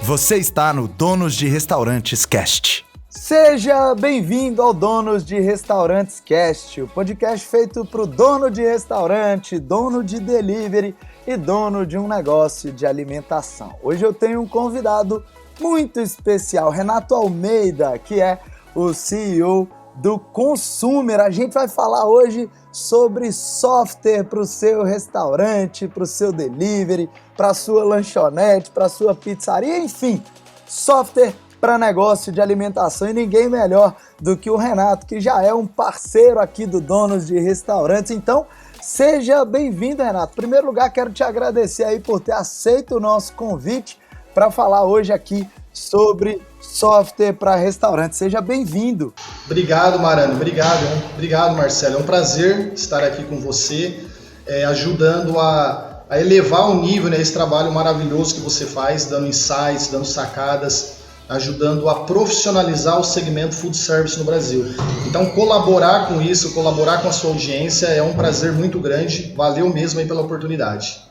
Você está no Donos de Restaurantes Cast. Seja bem-vindo ao Donos de Restaurantes Cast, o podcast feito para o dono de restaurante, dono de delivery e dono de um negócio de alimentação. Hoje eu tenho um convidado muito especial, Renato Almeida, que é o CEO do Consumer. A gente vai falar hoje sobre software para o seu restaurante, para o seu delivery, para a sua lanchonete, para a sua pizzaria, enfim, software para negócio de alimentação, e ninguém melhor do que o Renato, que já é um parceiro aqui do Donos de Restaurantes. Então, seja bem-vindo, Renato. Em primeiro lugar, quero te agradecer aí por ter aceito o nosso convite para falar hoje aqui sobre software para restaurante. Seja bem-vindo. Obrigado, Marano. Obrigado, Marcelo. É um prazer estar aqui com você, ajudando a elevar o nível, esse trabalho maravilhoso que você faz, dando insights, dando sacadas, ajudando a profissionalizar o segmento food service no Brasil. Então, colaborar com isso, colaborar com a sua audiência é um prazer muito grande. Valeu mesmo aí pela oportunidade.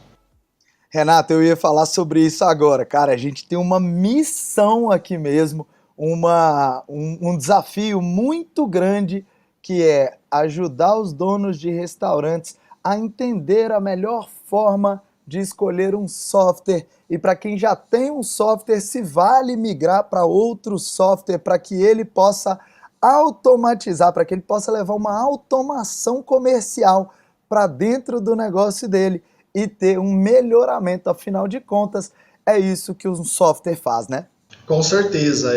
Renato, eu ia falar sobre isso agora. Cara, a gente tem uma missão aqui mesmo, um desafio muito grande, que é ajudar os donos de restaurantes a entender a melhor forma de escolher um software, e para quem já tem um software, se vale migrar para outro software para que ele possa automatizar, para que ele possa levar uma automação comercial para dentro do negócio dele e ter um melhoramento. Afinal de contas, é isso que um software faz, né? Com certeza.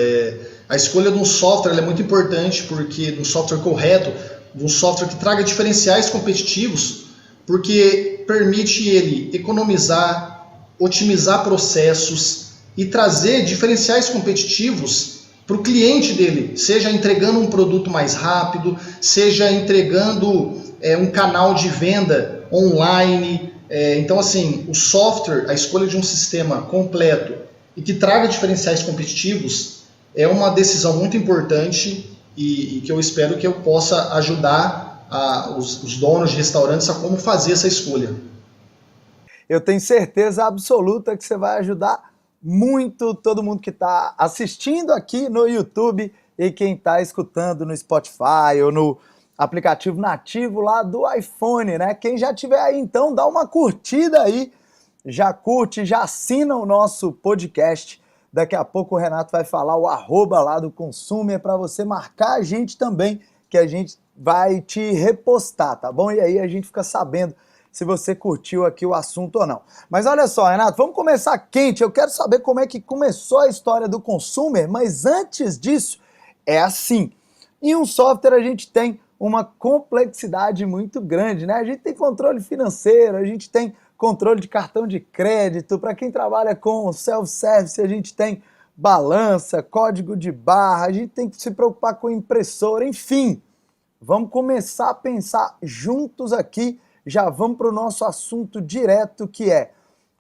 A escolha de um software é muito importante, porque de um software correto, de um software que traga diferenciais competitivos, porque permite ele economizar, otimizar processos e trazer diferenciais competitivos para o cliente dele, seja entregando um produto mais rápido, seja entregando um canal de venda online. Então, assim, o software, a escolha de um sistema completo e que traga diferenciais competitivos é uma decisão muito importante e que eu espero que eu possa ajudar os donos de restaurantes a como fazer essa escolha. Eu tenho certeza absoluta que você vai ajudar muito todo mundo que está assistindo aqui no YouTube e quem está escutando no Spotify ou no aplicativo nativo lá do iPhone, né? Quem já tiver aí, então, dá uma curtida aí, já curte, já assina o nosso podcast. Daqui a pouco o Renato vai falar o @ lá do Consumer para você marcar a gente também, que a gente vai te repostar, tá bom? E aí a gente fica sabendo se você curtiu aqui o assunto ou não. Mas olha só, Renato, vamos começar quente. Eu quero saber como é que começou a história do Consumer, mas antes disso, é assim. Em um software a gente tem uma complexidade muito grande, né? A gente tem controle financeiro, a gente tem controle de cartão de crédito. Para quem trabalha com self-service, a gente tem balança, código de barra, a gente tem que se preocupar com impressora, enfim. Vamos começar a pensar juntos aqui, já vamos para o nosso assunto direto, que é: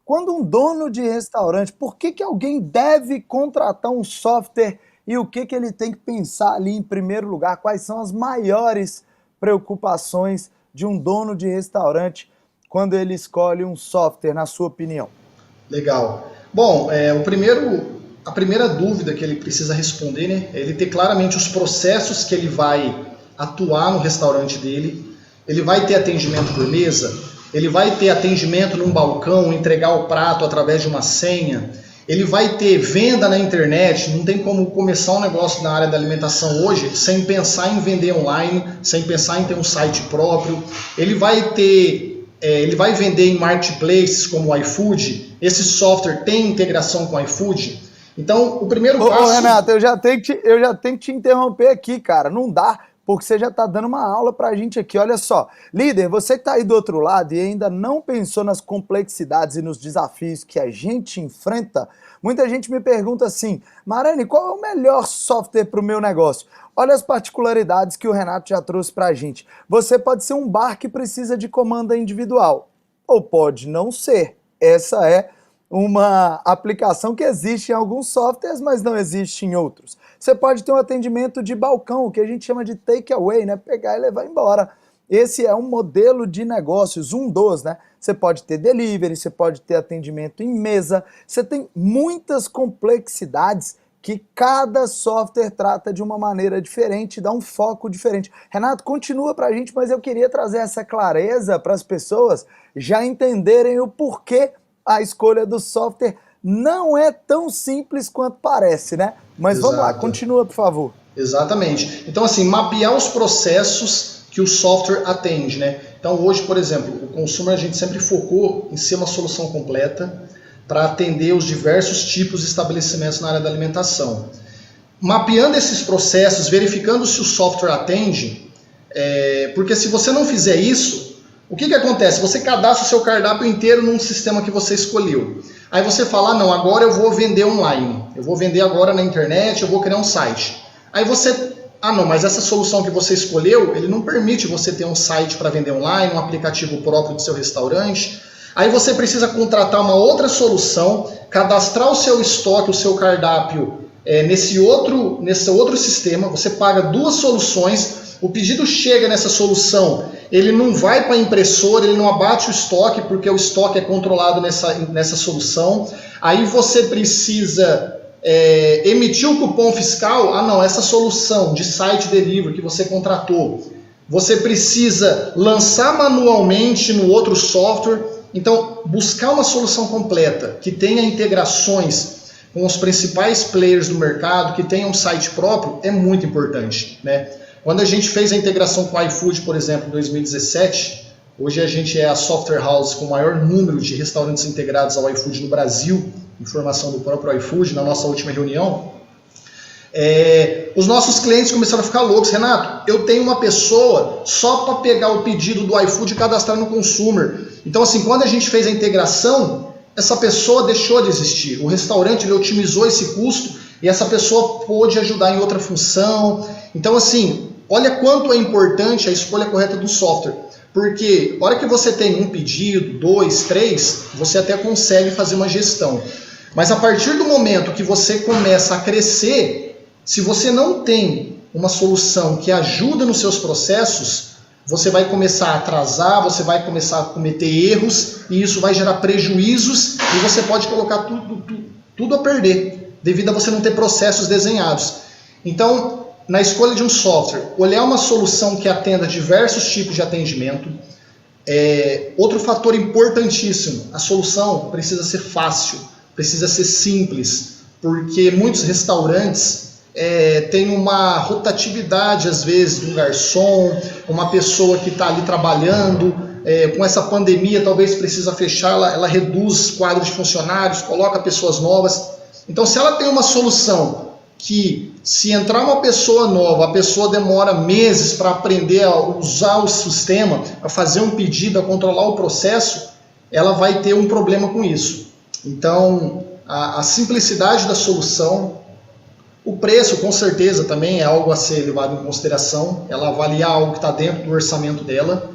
quando um dono de restaurante, por que alguém deve contratar um software e o que ele tem que pensar ali em primeiro lugar? Quais são as maiores preocupações de um dono de restaurante quando ele escolhe um software, na sua opinião? Legal. Bom, a primeira dúvida que ele precisa responder, né, é ele ter claramente os processos que ele vai atuar no restaurante dele. Ele vai ter atendimento por mesa, ele vai ter atendimento num balcão, entregar o prato através de uma senha, ele vai ter venda na internet. Não tem como começar um negócio na área da alimentação hoje sem pensar em vender online, sem pensar em ter um site próprio. Ele vai vender em marketplaces como o iFood. Esse software tem integração com o iFood. Então, o primeiro passo... Ô, Renato, eu já tenho que te interromper aqui, cara. Não dá, porque você já está dando uma aula para a gente aqui. Olha só, líder, você que está aí do outro lado e ainda não pensou nas complexidades e nos desafios que a gente enfrenta, muita gente me pergunta assim: Marani, qual é o melhor software para o meu negócio? Olha as particularidades que o Renato já trouxe para a gente. Você pode ser um bar que precisa de comanda individual, ou pode não ser. Essa é uma aplicação que existe em alguns softwares, mas não existe em outros. Você pode ter um atendimento de balcão, o que a gente chama de takeaway, né? Pegar e levar embora. esse é um modelo de negócios, um dos, né? Você pode ter delivery, você pode ter atendimento em mesa, você tem muitas complexidades que cada software trata de uma maneira diferente, dá um foco diferente. Renato, continua pra gente, mas eu queria trazer essa clareza para as pessoas já entenderem o porquê a escolha do software não é tão simples quanto parece, né? Mas vamos lá, continua, por favor. Exatamente. Então, assim, mapear os processos que o software atende, né? Então, hoje, por exemplo, o consumer a gente sempre focou em ser uma solução completa para atender os diversos tipos de estabelecimentos na área da alimentação. Mapeando esses processos, verificando se o software atende, porque se você não fizer isso, o que acontece? Você cadastra o seu cardápio inteiro num sistema que você escolheu. Aí você fala, não, agora eu vou vender online, eu vou vender agora na internet, eu vou criar um site. Aí você, não, mas essa solução que você escolheu, ele não permite você ter um site para vender online, um aplicativo próprio do seu restaurante. Aí você precisa contratar uma outra solução, cadastrar o seu estoque, o seu cardápio nesse outro sistema, você paga duas soluções, o pedido chega nessa solução, ele não vai para a impressora, ele não abate o estoque, porque o estoque é controlado nessa solução. Aí você precisa emitir o cupom fiscal, não, essa solução de site delivery que você contratou, você precisa lançar manualmente no outro software. Então, buscar uma solução completa, que tenha integrações com os principais players do mercado, que tenha um site próprio, é muito importante, né? Quando a gente fez a integração com o iFood, por exemplo, em 2017, hoje a gente é a software house com o maior número de restaurantes integrados ao iFood no Brasil, informação do próprio iFood na nossa última reunião, os nossos clientes começaram a ficar loucos. Renato, eu tenho uma pessoa só para pegar o pedido do iFood e cadastrar no consumer. Então, assim, quando a gente fez a integração, essa pessoa deixou de existir. O restaurante ele otimizou esse custo e essa pessoa pôde ajudar em outra função. Então, assim, olha quanto é importante a escolha correta do software. Porque a hora que você tem um pedido, 2, 3, você até consegue fazer uma gestão. Mas a partir do momento que você começa a crescer, se você não tem uma solução que ajuda nos seus processos, você vai começar a atrasar, você vai começar a cometer erros e isso vai gerar prejuízos e você pode colocar tudo a perder, devido a você não ter processos desenhados. Então, na escolha de um software, olhar uma solução que atenda diversos tipos de atendimento. Outro fator importantíssimo, a solução precisa ser fácil, precisa ser simples, porque muitos restaurantes tem uma rotatividade, às vezes, de um garçom, uma pessoa que está ali trabalhando, com essa pandemia talvez precisa fechar, ela reduz quadro de funcionários, coloca pessoas novas. Então, se ela tem uma solução que, se entrar uma pessoa nova, a pessoa demora meses para aprender a usar o sistema, a fazer um pedido, a controlar o processo, ela vai ter um problema com isso. Então, a simplicidade da solução. O preço, com certeza, também é algo a ser levado em consideração. Ela avaliar algo que está dentro do orçamento dela.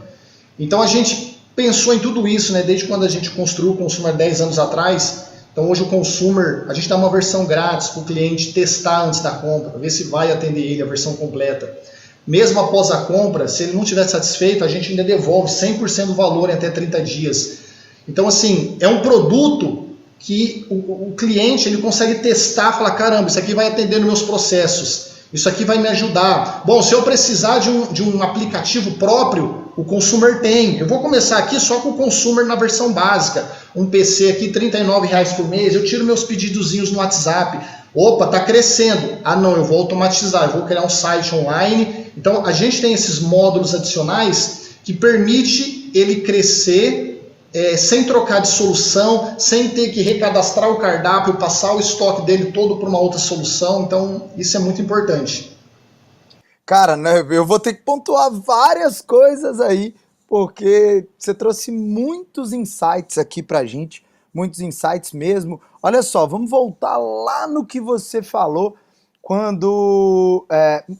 Então, a gente pensou em tudo isso, né, desde quando a gente construiu o Consumer 10 anos atrás. Então, hoje o Consumer, a gente dá uma versão grátis para o cliente testar antes da compra, ver se vai atender ele, a versão completa. Mesmo após a compra, se ele não estiver satisfeito, a gente ainda devolve 100% do valor em até 30 dias. Então, assim, é um produto que o cliente ele consegue testar, falar, caramba, isso aqui vai atender nos meus processos, isso aqui vai me ajudar. Bom, se eu precisar de um aplicativo próprio, o Consumer tem. Eu vou começar aqui só com o Consumer na versão básica. Um PC aqui, R$ 39,00 por mês, eu tiro meus pedidozinhos no WhatsApp. Opa, está crescendo. Não, eu vou automatizar, eu vou criar um site online. Então, a gente tem esses módulos adicionais que permite ele crescer sem trocar de solução, sem ter que recadastrar o cardápio, passar o estoque dele todo para uma outra solução. Então, isso é muito importante. Cara, né, eu vou ter que pontuar várias coisas aí, porque você trouxe muitos insights aqui pra gente, muitos insights mesmo. Olha só, vamos voltar lá no que você falou, quando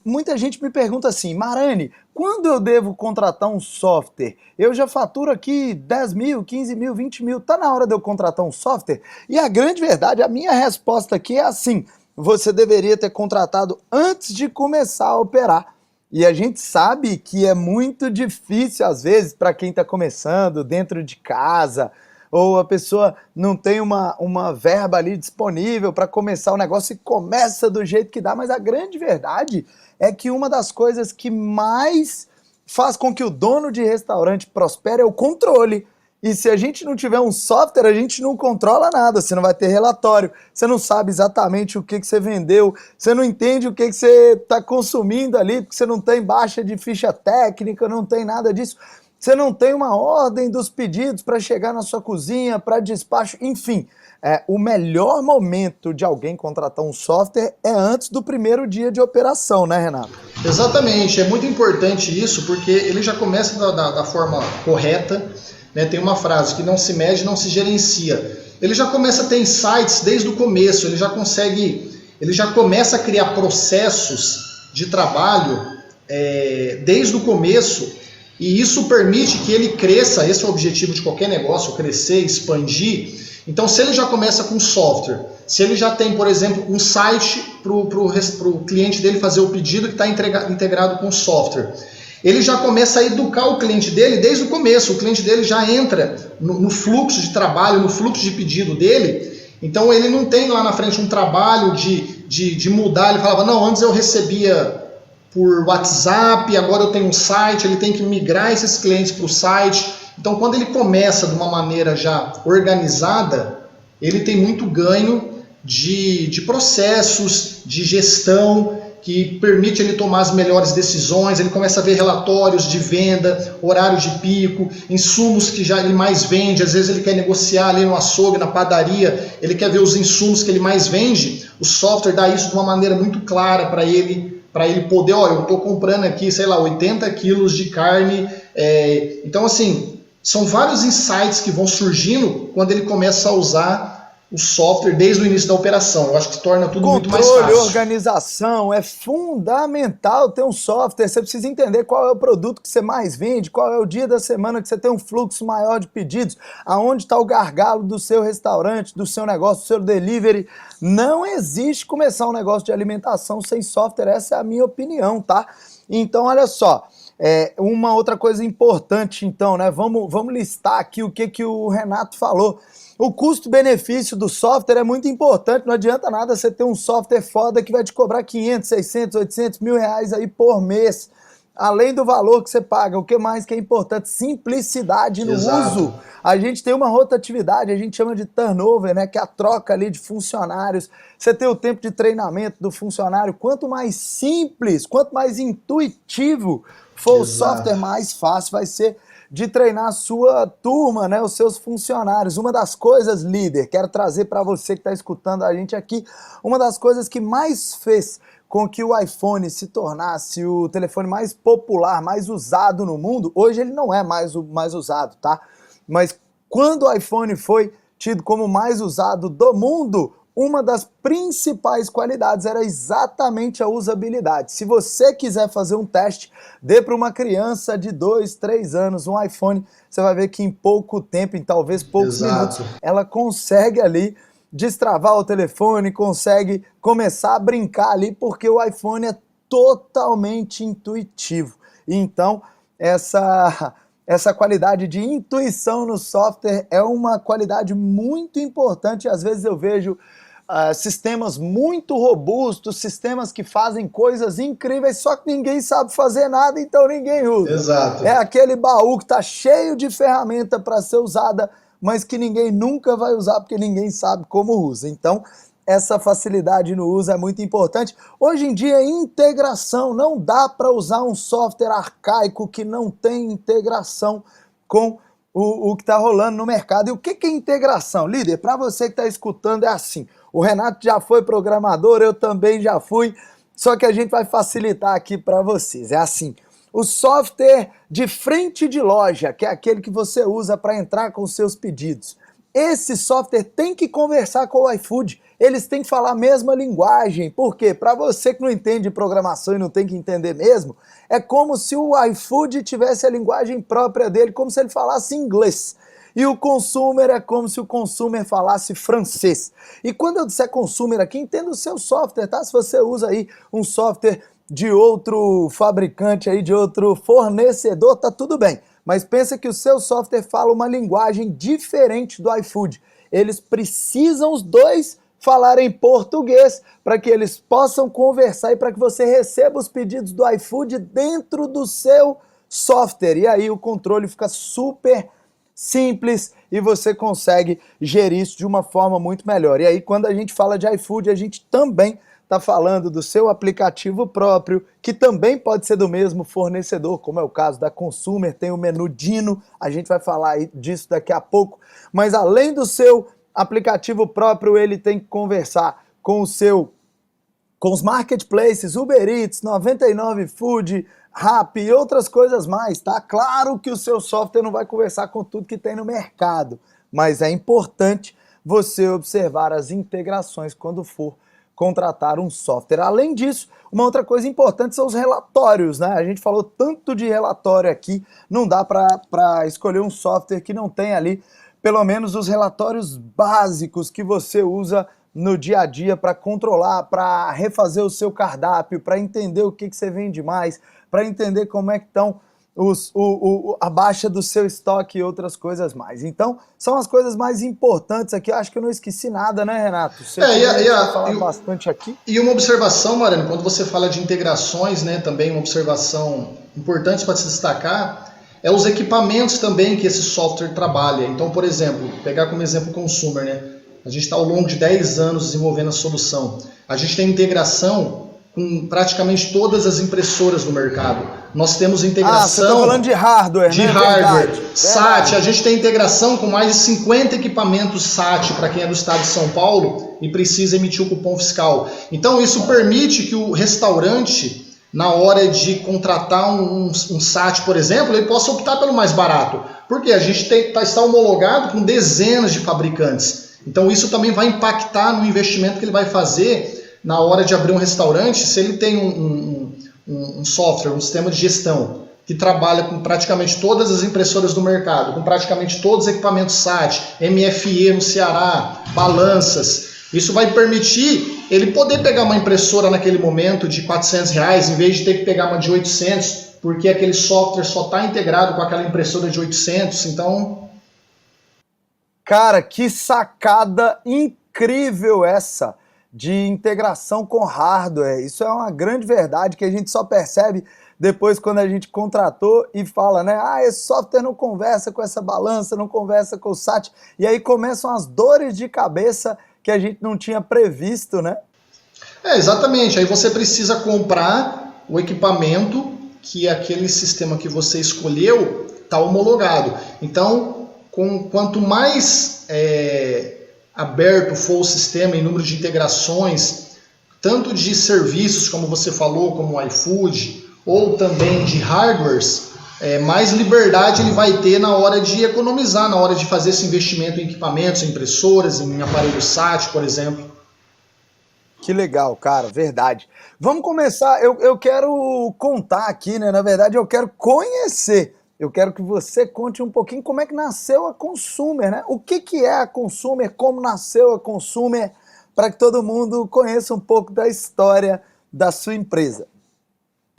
muita gente me pergunta assim, Marani, quando eu devo contratar um software? Eu já faturo aqui 10 mil, 15 mil, 20 mil, tá na hora de eu contratar um software? E a grande verdade, a minha resposta aqui é assim, você deveria ter contratado antes de começar a operar. E a gente sabe que é muito difícil, às vezes, para quem está começando dentro de casa, ou a pessoa não tem uma verba ali disponível para começar o negócio e começa do jeito que dá, mas a grande verdade é que uma das coisas que mais faz com que o dono de restaurante prospere é o controle. E se a gente não tiver um software, a gente não controla nada, você não vai ter relatório, você não sabe exatamente o que você vendeu, você não entende o que você está consumindo ali, porque você não tem baixa de ficha técnica, não tem nada disso. Você não tem uma ordem dos pedidos para chegar na sua cozinha, para despacho, enfim. O melhor momento de alguém contratar um software é antes do primeiro dia de operação, né, Renato? Exatamente, é muito importante isso, porque ele já começa da forma correta, né? Tem uma frase que não se mede, não se gerencia. Ele já começa a ter insights desde o começo, ele já começa a criar processos de trabalho desde o começo. E isso permite que ele cresça, esse é o objetivo de qualquer negócio, crescer, expandir. Então, se ele já começa com software, se ele já tem, por exemplo, um site para o cliente dele fazer o pedido que está integrado com software, ele já começa a educar o cliente dele desde o começo. O cliente dele já entra no fluxo de trabalho, no fluxo de pedido dele. Então, ele não tem lá na frente um trabalho de mudar. Ele falava, não, antes eu recebia por WhatsApp, agora eu tenho um site, ele tem que migrar esses clientes para o site. Então, quando ele começa de uma maneira já organizada, ele tem muito ganho de processos, de gestão, que permite ele tomar as melhores decisões. Ele começa a ver relatórios de venda, horário de pico, insumos que já ele mais vende. Às vezes ele quer negociar ali no açougue, na padaria, ele quer ver os insumos que ele mais vende. O software dá isso de uma maneira muito clara para ele poder, olha, eu estou comprando aqui, sei lá, 80 quilos de carne. Então, assim, são vários insights que vão surgindo quando ele começa a usar o software desde o início da operação. Eu acho que torna tudo muito mais fácil. Controle, organização, é fundamental ter um software. Você precisa entender qual é o produto que você mais vende, qual é o dia da semana que você tem um fluxo maior de pedidos, aonde está o gargalo do seu restaurante, do seu negócio, do seu delivery. Não existe começar um negócio de alimentação sem software, essa é a minha opinião, tá? Então, olha só, uma outra coisa importante, então, né? Vamos listar aqui o que o Renato falou. O custo-benefício do software é muito importante, não adianta nada você ter um software foda que vai te cobrar 500, 600, 800 mil reais aí por mês, além do valor que você paga. O que mais que é importante? Simplicidade no uso. A gente tem uma rotatividade, a gente chama de turnover, né, que é a troca ali de funcionários. Você tem o tempo de treinamento do funcionário. Quanto mais simples, quanto mais intuitivo for o software, mais fácil vai ser de treinar a sua turma, né, os seus funcionários. Uma das coisas, líder, quero trazer para você que está escutando a gente aqui, uma das coisas que mais fez com que o iPhone se tornasse o telefone mais popular, mais usado no mundo, hoje ele não é mais o mais usado, tá? Mas quando o iPhone foi tido como o mais usado do mundo, uma das principais qualidades era exatamente a usabilidade. Se você quiser fazer um teste, dê para uma criança de 2, 3 anos um iPhone, você vai ver que em pouco tempo, em talvez poucos minutos, ela consegue ali destravar o telefone, consegue começar a brincar ali, porque o iPhone é totalmente intuitivo. Então, essa qualidade de intuição no software é uma qualidade muito importante. Às vezes eu vejo sistemas muito robustos, sistemas que fazem coisas incríveis, só que ninguém sabe fazer nada, então ninguém usa. Exato. É aquele baú que está cheio de ferramenta para ser usada, mas que ninguém nunca vai usar porque ninguém sabe como usa. Então, essa facilidade no uso é muito importante. Hoje em dia, integração. Não dá para usar um software arcaico que não tem integração com o que está rolando no mercado. E o que é integração? Líder, para você que está escutando, é assim. O Renato já foi programador, eu também já fui, só que a gente vai facilitar aqui para vocês. É assim, o software de frente de loja, que é aquele que você usa para entrar com os seus pedidos, esse software tem que conversar com o iFood, eles têm que falar a mesma linguagem. Por quê? Para você que não entende programação e não tem que entender mesmo, é como se o iFood tivesse a linguagem própria dele, como se ele falasse inglês. E o consumer é como se o consumer falasse francês. E quando eu disser consumer aqui, entenda o seu software, tá? Se você usa aí um software de outro fabricante aí, de outro fornecedor, tá tudo bem. Mas pensa que o seu software fala uma linguagem diferente do iFood. Eles precisam os dois falarem português para que eles possam conversar e para que você receba os pedidos do iFood dentro do seu software. E aí o controle fica super simples e você consegue gerir isso de uma forma muito melhor. E aí quando a gente fala de iFood, a gente também está falando do seu aplicativo próprio, que também pode ser do mesmo fornecedor, como é o caso da Consumer, tem o menu Dino, a gente vai falar disso daqui a pouco, mas além do seu aplicativo próprio, ele tem que conversar com os marketplaces, Uber Eats, 99 Food, Rappi e outras coisas mais, tá? Claro que o seu software não vai conversar com tudo que tem no mercado, mas é importante você observar as integrações quando for contratar um software. Além disso, uma outra coisa importante são os relatórios, né? A gente falou tanto de relatório aqui, não dá para escolher um software que não tem ali pelo menos os relatórios básicos que você usa no dia a dia para controlar, para refazer o seu cardápio, para entender o que você vende mais, para entender como é que estão a baixa do seu estoque e outras coisas mais. Então, são as coisas mais importantes aqui. Eu acho que eu não esqueci nada, né, Renato? Você falar bastante aqui. E uma observação, Mariano, quando você fala de integrações, né, também uma observação importante para se destacar é os equipamentos também que esse software trabalha. Então, por exemplo, pegar como exemplo o Consumer, né? A gente está ao longo de 10 anos desenvolvendo a solução. A gente tem integração com praticamente todas as impressoras do mercado. Nós temos integração... você está falando de hardware, de né? hardware. Verdade. SAT, a gente tem integração com mais de 50 equipamentos SAT para quem é do estado de São Paulo e precisa emitir o cupom fiscal. Então, isso permite que o restaurante, na hora de contratar um SAT, por exemplo, ele possa optar pelo mais barato. Porque a gente está homologado com dezenas de fabricantes. Então isso também vai impactar no investimento que ele vai fazer na hora de abrir um restaurante, se ele tem um software, um sistema de gestão que trabalha com praticamente todas as impressoras do mercado, com praticamente todos os equipamentos SAT, MFE no Ceará, balanças. Isso vai permitir ele poder pegar uma impressora naquele momento de R$400, em vez de ter que pegar uma de 800, porque aquele software só está integrado com aquela impressora de 800, então... Cara, que sacada incrível essa de integração com hardware. Isso é uma grande verdade que a gente só percebe depois quando a gente contratou e fala, né? Ah, esse software não conversa com essa balança, não conversa com o SAT. E aí começam as dores de cabeça que a gente não tinha previsto, né? Exatamente. Aí você precisa comprar o equipamento que aquele sistema que você escolheu está homologado. Então, quanto mais aberto for o sistema em número de integrações, tanto de serviços, como você falou, como o iFood, ou também de hardwares, mais liberdade ele vai ter na hora de economizar, na hora de fazer esse investimento em equipamentos, em impressoras, em aparelhos SAT, por exemplo. Que legal, cara, verdade. Vamos começar, eu quero contar aqui, né? Na verdade, eu quero conhecer. Eu quero que você conte um pouquinho como é que nasceu a Consumer, né? O que é a Consumer, como nasceu a Consumer, para que todo mundo conheça um pouco da história da sua empresa.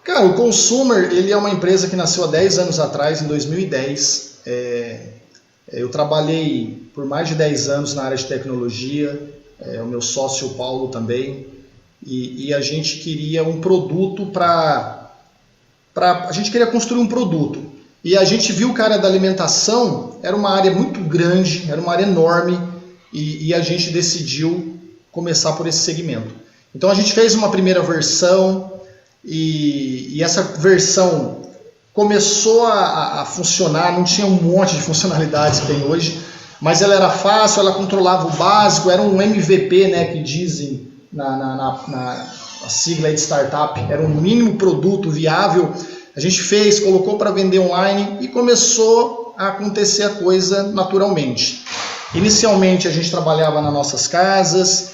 Cara, o Consumer, ele é uma empresa que nasceu há 10 anos atrás, em 2010. Eu trabalhei por mais de 10 anos na área de tecnologia, o meu sócio o Paulo também, e a gente queria um produto a gente queria construir um produto. E a gente viu que a área da alimentação era uma área muito grande, era uma área enorme, e a gente decidiu começar por esse segmento. Então a gente fez uma primeira versão, e essa versão começou a funcionar, não tinha um monte de funcionalidades que tem hoje, mas ela era fácil, ela controlava o básico, era um MVP, né, que dizem na sigla de startup, era um mínimo produto viável. A gente fez, colocou para vender online e começou a acontecer a coisa naturalmente. Inicialmente a gente trabalhava nas nossas casas,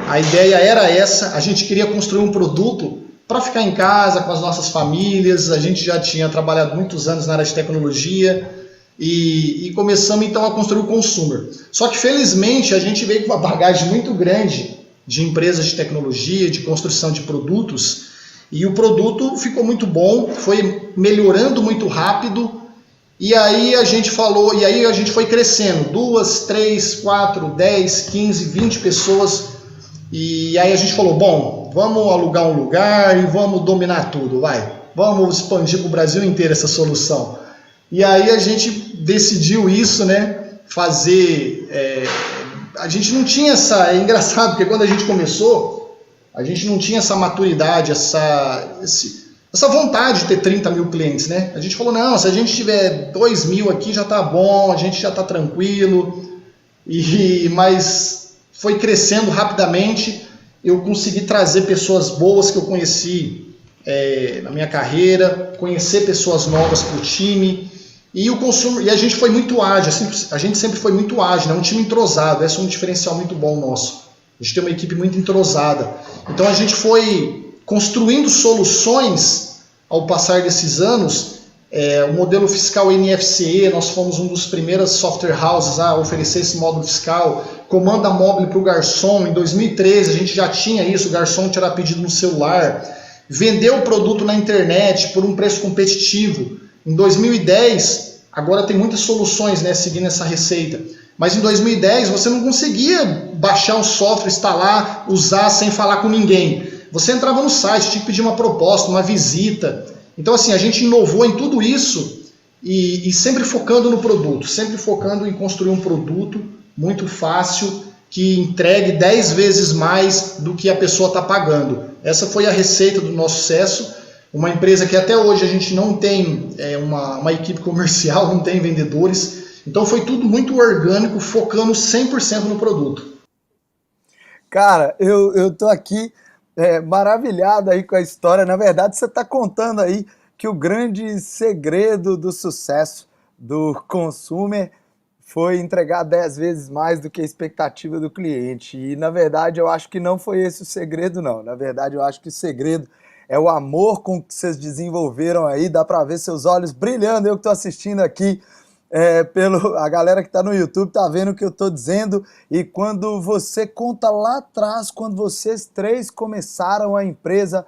a ideia era essa, a gente queria construir um produto para ficar em casa com as nossas famílias, a gente já tinha trabalhado muitos anos na área de tecnologia e começamos então a construir o Consumer. Só que felizmente a gente veio com uma bagagem muito grande de empresas de tecnologia, de construção de produtos, e o produto ficou muito bom, foi melhorando muito rápido, e aí a gente foi crescendo, 2, 3, 4, 10, 15, 20 pessoas, e aí a gente falou, bom, vamos alugar um lugar e vamos dominar tudo, vamos expandir para o Brasil inteiro essa solução. E aí a gente decidiu isso, né, fazer... a gente não tinha é engraçado, porque quando a gente começou, a gente não tinha essa maturidade, essa vontade de ter 30 mil clientes, né? A gente falou, não, se a gente tiver 2 mil aqui já tá bom, a gente já tá tranquilo, mas foi crescendo rapidamente, eu consegui trazer pessoas boas que eu conheci na minha carreira, conhecer pessoas novas para o time, e a gente foi muito ágil, a gente sempre foi muito ágil, né? Um time entrosado, esse é um diferencial muito bom nosso. A gente tem uma equipe muito entrosada. Então a gente foi construindo soluções ao passar desses anos. O modelo fiscal NFCE, nós fomos um dos primeiros software houses a oferecer esse módulo fiscal. Comanda móvel para o garçom, em 2013 a gente já tinha isso, o garçom tinha pedido no celular. Vendeu o produto na internet por um preço competitivo. Em 2010, agora tem muitas soluções, né, seguindo essa receita, mas em 2010 você não conseguia baixar um software, instalar, usar sem falar com ninguém. Você entrava no site, tinha que pedir uma proposta, uma visita. Então assim, a gente inovou em tudo isso e sempre focando no produto, sempre focando em construir um produto muito fácil, que entregue 10 vezes mais do que a pessoa está pagando. Essa foi a receita do nosso sucesso. Uma empresa que até hoje a gente não tem uma equipe comercial, não tem vendedores. Então foi tudo muito orgânico, focando 100% no produto. Cara, eu tô aqui maravilhado aí com a história. Na verdade, você está contando aí que o grande segredo do sucesso do consumer foi entregar 10 vezes mais do que a expectativa do cliente. E, na verdade, eu acho que não foi esse o segredo, não. Na verdade, eu acho que o segredo é o amor com que vocês desenvolveram aí. Dá para ver seus olhos brilhando. Eu que estou assistindo aqui, a galera que está no YouTube tá vendo o que eu estou dizendo. E quando você conta lá atrás, quando vocês 3 começaram a empresa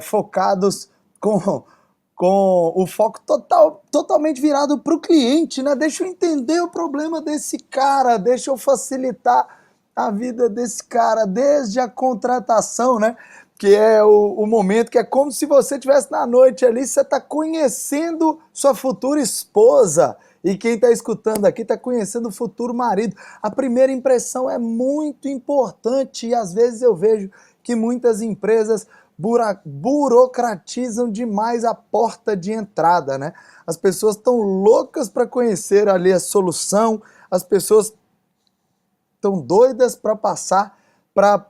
focados com o foco totalmente virado para o cliente, né? Deixa eu entender o problema desse cara, deixa eu facilitar a vida desse cara, desde a contratação, né? Que é o momento que é como se você estivesse na noite ali, você está conhecendo sua futura esposa, e quem está escutando aqui está conhecendo o futuro marido. A primeira impressão é muito importante, e às vezes eu vejo que muitas empresas burocratizam demais a porta de entrada, né? As pessoas estão loucas para conhecer ali a solução, as pessoas estão doidas para passar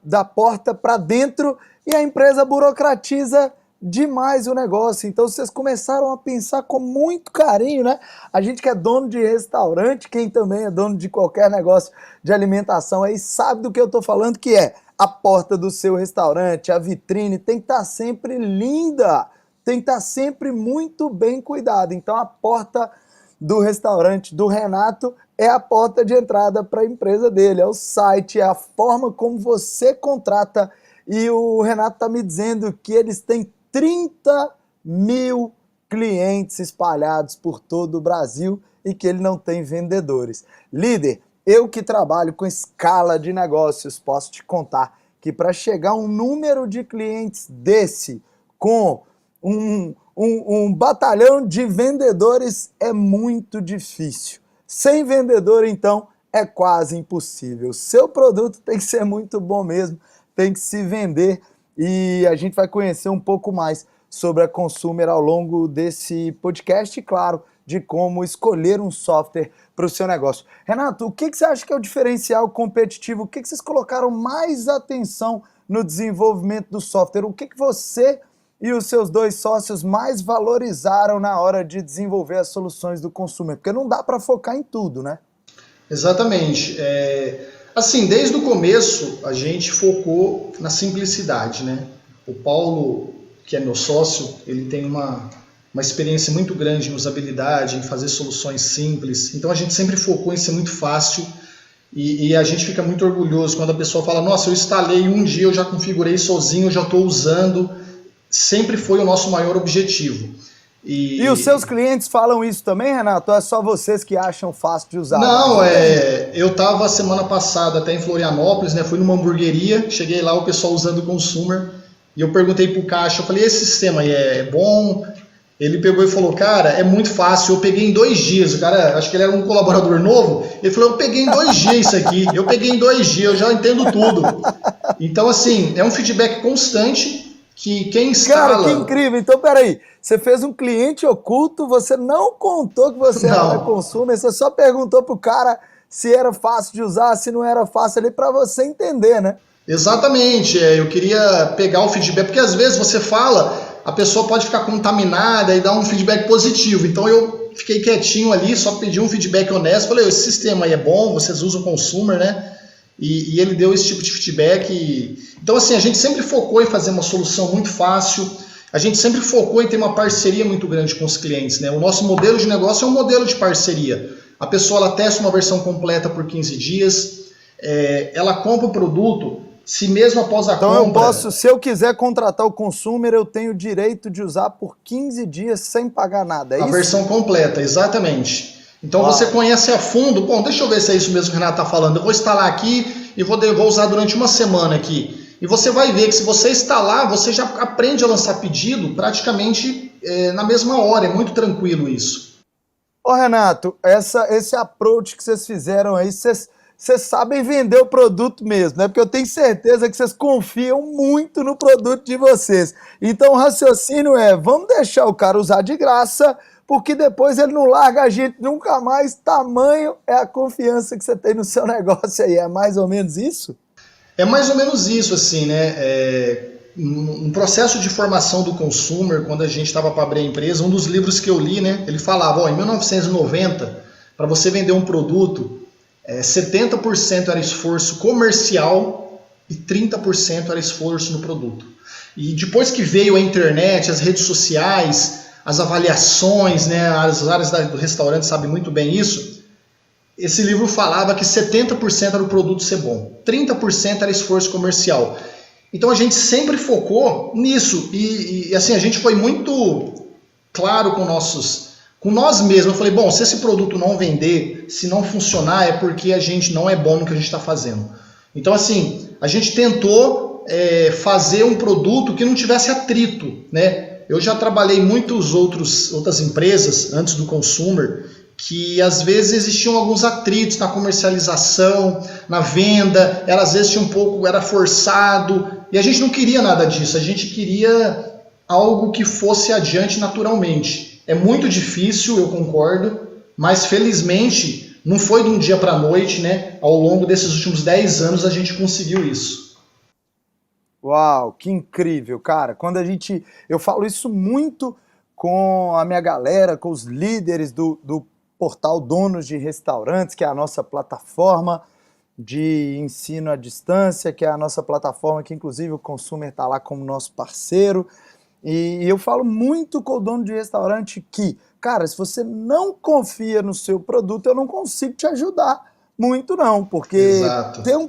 da porta para dentro, e a empresa burocratiza demais o negócio. Então vocês começaram a pensar com muito carinho, né? A gente que é dono de restaurante, quem também é dono de qualquer negócio de alimentação aí, sabe do que eu estou falando, que é a porta do seu restaurante, a vitrine tem que estar sempre linda, tem que estar sempre muito bem cuidada. Então a porta do restaurante do Renato é a porta de entrada para a empresa dele, é o site, é a forma como você contrata. E o Renato está me dizendo que eles têm 30 mil clientes espalhados por todo o Brasil e que ele não tem vendedores. Líder, eu que trabalho com escala de negócios, posso te contar que para chegar a um número de clientes desse, com um batalhão de vendedores, é muito difícil. Sem vendedor, então, é quase impossível. Seu produto tem que ser muito bom mesmo, tem que se vender, e a gente vai conhecer um pouco mais sobre a Consumer ao longo desse podcast, e claro, de como escolher um software para o seu negócio. Renato, o que você acha que é o diferencial competitivo? O que vocês colocaram mais atenção no desenvolvimento do software? O que você e os seus 2 sócios mais valorizaram na hora de desenvolver as soluções do Consumer? Porque não dá para focar em tudo, né? Exatamente. Assim, desde o começo a gente focou na simplicidade, né? O Paulo, que é meu sócio, ele tem uma experiência muito grande em usabilidade, em fazer soluções simples. Então a gente sempre focou em ser muito fácil E a gente fica muito orgulhoso quando a pessoa fala, nossa, eu instalei um dia, eu já configurei sozinho, já estou usando. Sempre foi o nosso maior objetivo. E os seus clientes falam isso também, Renato? Ou é só vocês que acham fácil de usar? Não, eu estava semana passada até em Florianópolis, né? Fui numa hamburgueria, cheguei lá, o pessoal usando o Consumer, e eu perguntei pro caixa, eu falei, esse sistema aí é bom? Ele pegou e falou, cara, é muito fácil, eu peguei em 2 dias, o cara, acho que ele era um colaborador novo, ele falou, eu peguei em 2 dias isso aqui, eu peguei em 2 dias, eu já entendo tudo. Então, assim, é um feedback constante que quem instala... Cara, que incrível, então peraí, você fez um cliente oculto, você não contou que você era consumer, você só perguntou pro cara se era fácil de usar, se não era fácil ali, para você entender, né? Exatamente, eu queria pegar o feedback, porque às vezes você fala, a pessoa pode ficar contaminada e dar um feedback positivo, então eu fiquei quietinho ali, só pedi um feedback honesto, falei, esse sistema aí é bom, vocês usam o Consumer, né? E ele deu esse tipo de feedback. Então assim, a gente sempre focou em fazer uma solução muito fácil, a gente sempre focou em ter uma parceria muito grande com os clientes, né? O nosso modelo de negócio é um modelo de parceria. A pessoa ela testa uma versão completa por 15 dias, ela compra o produto, se mesmo após a compra... Então eu posso, se eu quiser contratar o Consumer, eu tenho o direito de usar por 15 dias sem pagar nada, é isso? A versão completa, exatamente. Então você conhece a fundo, bom, deixa eu ver se é isso mesmo que o Renato está falando, eu vou instalar aqui e vou usar durante uma semana aqui. E você vai ver que se você instalar, você já aprende a lançar pedido praticamente na mesma hora, é muito tranquilo isso. Ô Renato, esse approach que vocês fizeram aí, vocês sabem vender o produto mesmo, né? Porque eu tenho certeza que vocês confiam muito no produto de vocês. Então o raciocínio é, vamos deixar o cara usar de graça, porque depois ele não larga a gente nunca mais. Tamanho é a confiança que você tem no seu negócio aí. É mais ou menos isso? É mais ou menos isso, assim, né? Um processo de formação do consumer, quando a gente estava para abrir a empresa, um dos livros que eu li, né? Ele falava, em 1990, para você vender um produto, 70% era esforço comercial e 30% era esforço no produto. E depois que veio a internet, as redes sociais, as avaliações, né, as áreas do restaurante sabem muito bem isso, esse livro falava que 70% era o produto ser bom, 30% era esforço comercial. Então a gente sempre focou nisso e assim, a gente foi muito claro com nós mesmos. Eu falei, bom, se esse produto não vender, se não funcionar, é porque a gente não é bom no que a gente está fazendo. Então assim, a gente tentou fazer um produto que não tivesse atrito, né? Eu já trabalhei em outras empresas antes do Consumer, que às vezes existiam alguns atritos na comercialização, na venda, às vezes tinha era forçado, e a gente não queria nada disso, a gente queria algo que fosse adiante naturalmente. É muito difícil, eu concordo, mas felizmente não foi de um dia para a noite, né? Ao longo desses últimos 10 anos a gente conseguiu isso. Uau, que incrível, cara. Eu falo isso muito com a minha galera, com os líderes do portal Donos de Restaurantes, que é a nossa plataforma de ensino à distância, que é a nossa plataforma que inclusive o Consumer está lá como nosso parceiro. E eu falo muito com o dono de restaurante que, cara, se você não confia no seu produto, eu não consigo te ajudar muito não, porque ter um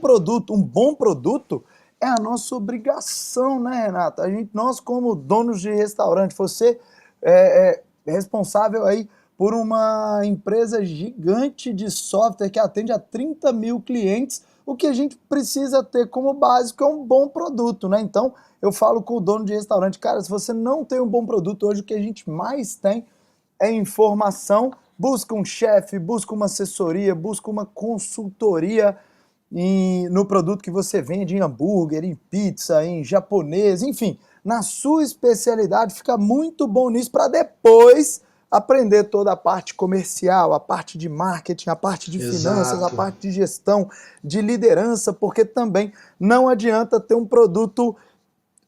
bom produto, é a nossa obrigação, né, Renato? Nós como donos de restaurante, você é responsável aí por uma empresa gigante de software que atende a 30 mil clientes, o que a gente precisa ter como básico é um bom produto, né? Então, eu falo com o dono de restaurante, cara, se você não tem um bom produto, hoje o que a gente mais tem é informação, busca um chefe, busca uma assessoria, busca uma consultoria no produto que você vende, em hambúrguer, em pizza, em japonês, enfim, na sua especialidade, fica muito bom nisso para depois aprender toda a parte comercial, a parte de marketing, a parte de finanças, a parte de gestão, de liderança, porque também não adianta ter